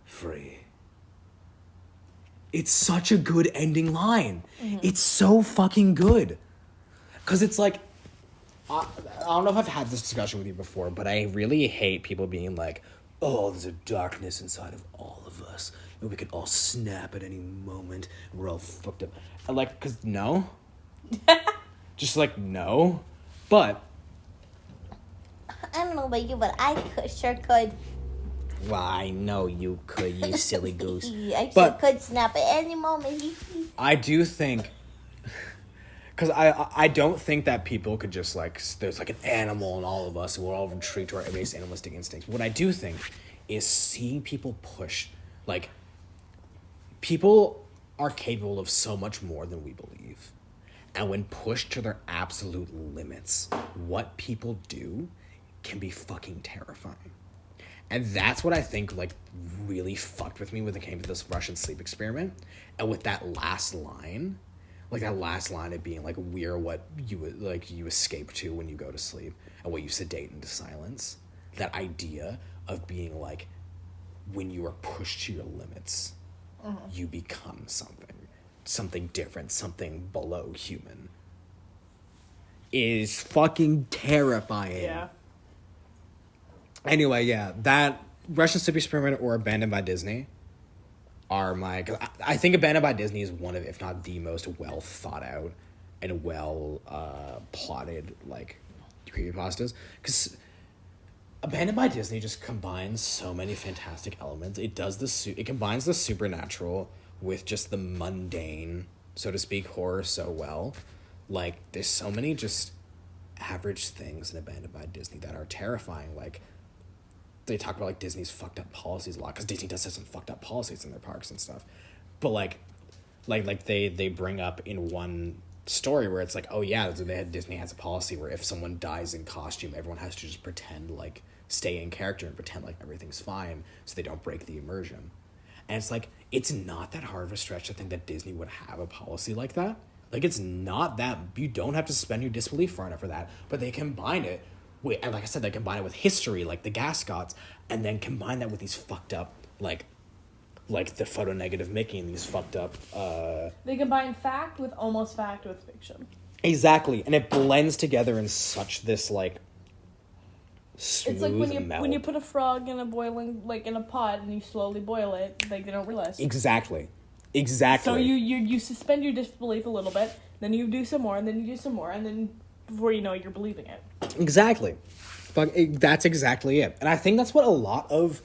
free. It's such a good ending line. Mm-hmm. It's so fucking good. Because it's like, I don't know if I've had this discussion with you before, but I really hate people being like, oh, there's a darkness inside of all of us, and we could all snap at any moment, and we're all fucked up. I like, because no. Just like, no. But. I don't know about you, but I sure could. Well, I know you could, you silly goose. I could snap at any moment. I do think... Because I don't think that people could just, like, there's, like, an animal in all of us, and we're all retreat to our base animalistic instincts. What I do think is seeing people push, like, people are capable of so much more than we believe. And when pushed to their absolute limits, what people do can be fucking terrifying. And that's what I think, like, really fucked with me when it came to this Russian sleep experiment. And with that last line... Like, that last line of being, like, we're what you escape to when you go to sleep and what you sedate into silence. That idea of being, like, when you are pushed to your limits, you become something different, something below human, is fucking terrifying. Yeah. Anyway, yeah, that Russian sleep experiment or Abandoned by Disney are my... I think Abandoned by Disney is one of, if not the most well thought out and well plotted, like, creepypastas. Because Abandoned by Disney just combines so many fantastic elements. It combines the supernatural with just the mundane, so to speak, horror so well. Like, there's so many just average things in Abandoned by Disney that are terrifying. Like, they talk about, like, Disney's fucked up policies a lot, because Disney does have some fucked up policies in their parks and stuff. But, like they bring up in one story where it's like, oh, yeah, Disney has a policy where if someone dies in costume, everyone has to just pretend, like, stay in character and pretend like everything's fine so they don't break the immersion. And it's like, it's not that hard of a stretch to think that Disney would have a policy like that. Like, it's not that... You don't have to suspend your disbelief far enough for that, but they combine it and like I said, they combine it with history, like the gas gods, and then combine that with these fucked up, like the photo negative Mickey and these fucked up. They combine fact with fiction. Exactly, and it blends together in such this like smooth It's like meld. when you put a frog in in a pot and you slowly boil it, like they don't realize. Exactly. So you suspend your disbelief a little bit, then you do some more, and then you do some more, and then before you know it, you're believing it. Exactly. That's exactly it. And I think that's what a lot of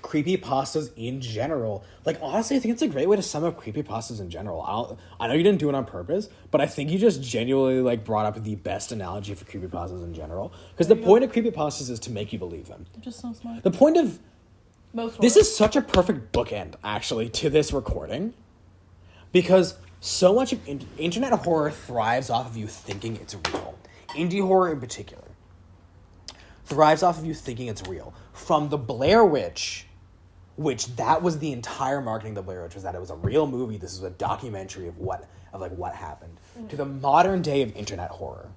creepypastas in general, like, honestly, I think it's a great way to sum up creepypastas in general. I know you didn't do it on purpose, but I think you just genuinely, like, brought up the best analogy for creepypastas in general. Because the point of creepypastas is to make you believe them. I'm just so smart. The point of... Most this is such a perfect bookend, actually, to this recording. Because so much of internet horror thrives off of you thinking it's real. Indie horror in particular thrives off of you thinking it's real. From the Blair Witch, which that was the entire marketing of the Blair Witch, was that it was a real movie. This is a documentary of what happened. Mm-hmm. To the modern day of internet horror.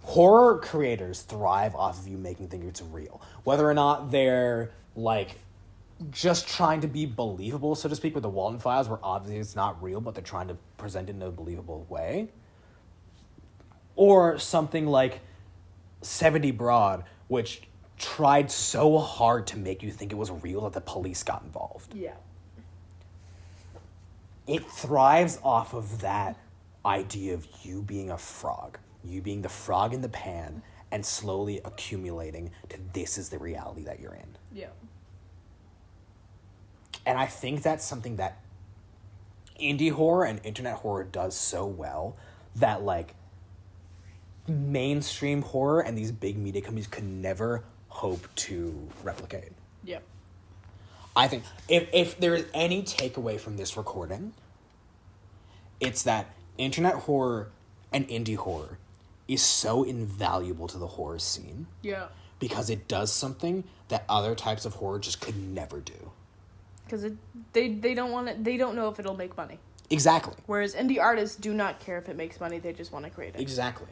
Horror creators thrive off of you making think it's real. Whether or not they're, like, just trying to be believable, so to speak, with the Walton Files, where obviously it's not real, but they're trying to present it in a believable way. Or something like 70 Broad, which tried so hard to make you think it was real that the police got involved. Yeah. It thrives off of that idea of you being a frog. You being the frog in the pan and slowly accumulating to this is the reality that you're in. Yeah. And I think that's something that indie horror and internet horror does so well that, like, mainstream horror and these big media companies could never hope to replicate. Yep. I think if there is any takeaway from this recording, it's that internet horror and indie horror is so invaluable to the horror scene. Yeah. Because it does something that other types of horror just could never do. Because they don't know if it'll make money. Exactly. Whereas indie artists do not care if it makes money, they just want to create it. Exactly.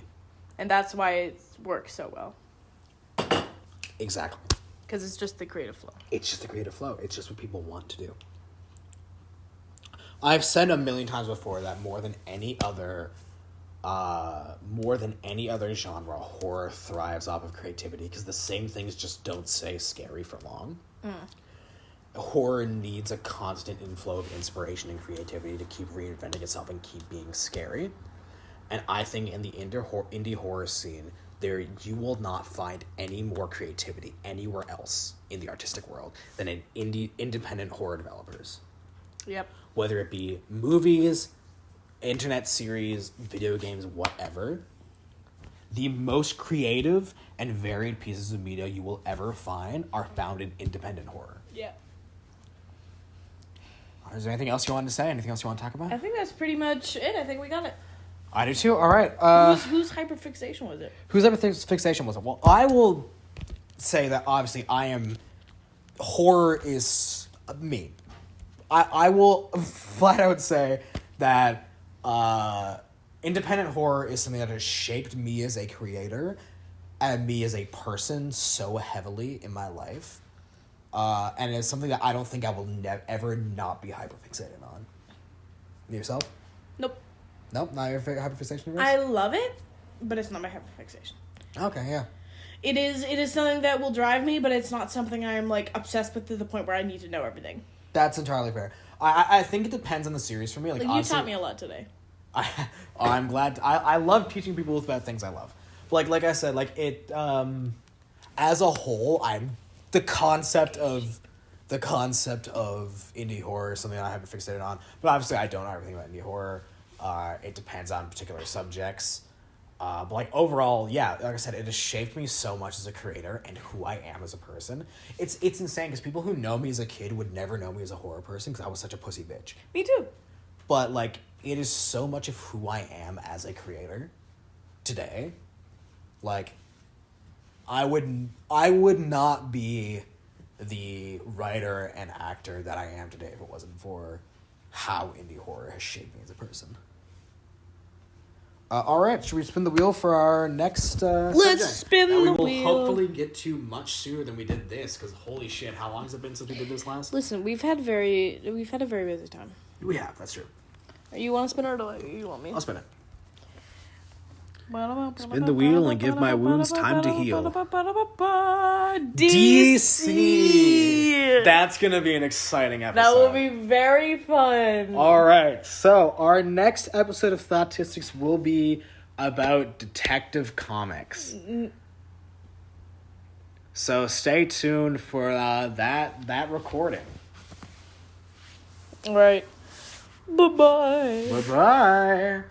And that's why it works so well. Exactly. Because it's just the creative flow. It's just the creative flow. It's just what people want to do. I've said a million times before that more than any other genre, horror thrives off of creativity because the same things just don't stay scary for long. Horror needs a constant inflow of inspiration and creativity to keep reinventing itself and keep being scary. And I think in the indie horror scene, you will not find any more creativity anywhere else in the artistic world than in independent horror developers. Yep. Whether it be movies, internet series, video games, whatever. The most creative and varied pieces of media you will ever find are found in independent horror. Yeah. Is there anything else you wanted to say? Anything else you want to talk about? I think that's pretty much it. I think we got it. I do too. All right. Whose hyperfixation was it? Whose hyperfixation was it? Well, I will say that obviously horror is me. I will flat out say that independent horror is something that has shaped me as a creator and me as a person so heavily in my life. And it's something that I don't think I will ever not be hyperfixated on. Yourself? Nope. Nope, not your hyperfixation? I love it, but it's not my hyperfixation. Okay, yeah. It is something that will drive me, but it's not something I'm, like, obsessed with to the point where I need to know everything. That's entirely fair. I think it depends on the series for me. Like you taught me a lot today. I'm glad. I love teaching people about things I love. Like I said, like it. As a whole, the concept of indie horror is something that I have been fixated on. But obviously, I don't know everything about indie horror. It depends on particular subjects. But like overall, yeah, like I said, it has shaped me so much as a creator and who I am as a person. It's insane because people who know me as a kid would never know me as a horror person because I was such a pussy bitch. Me too. But like, it is so much of who I am as a creator today. Like, I would not be the writer and actor that I am today if it wasn't for how indie horror has shaped me as a person. All right, should we spin the wheel for our next Let's subject? spin that the we will wheel. hopefully get to much sooner than we did this, because holy shit, how long has it been since we did this last? Listen, we've had a very busy time. We have, that's true. You want to spin it or do you want me? I'll spin it. Spin the wheel and give my wounds time to heal. DC! That's going to be an exciting episode. That will be very fun. All right, so our next episode of Thoughtistics will be about Detective Comics. So stay tuned for that recording. All right. Bye-bye. Bye-bye.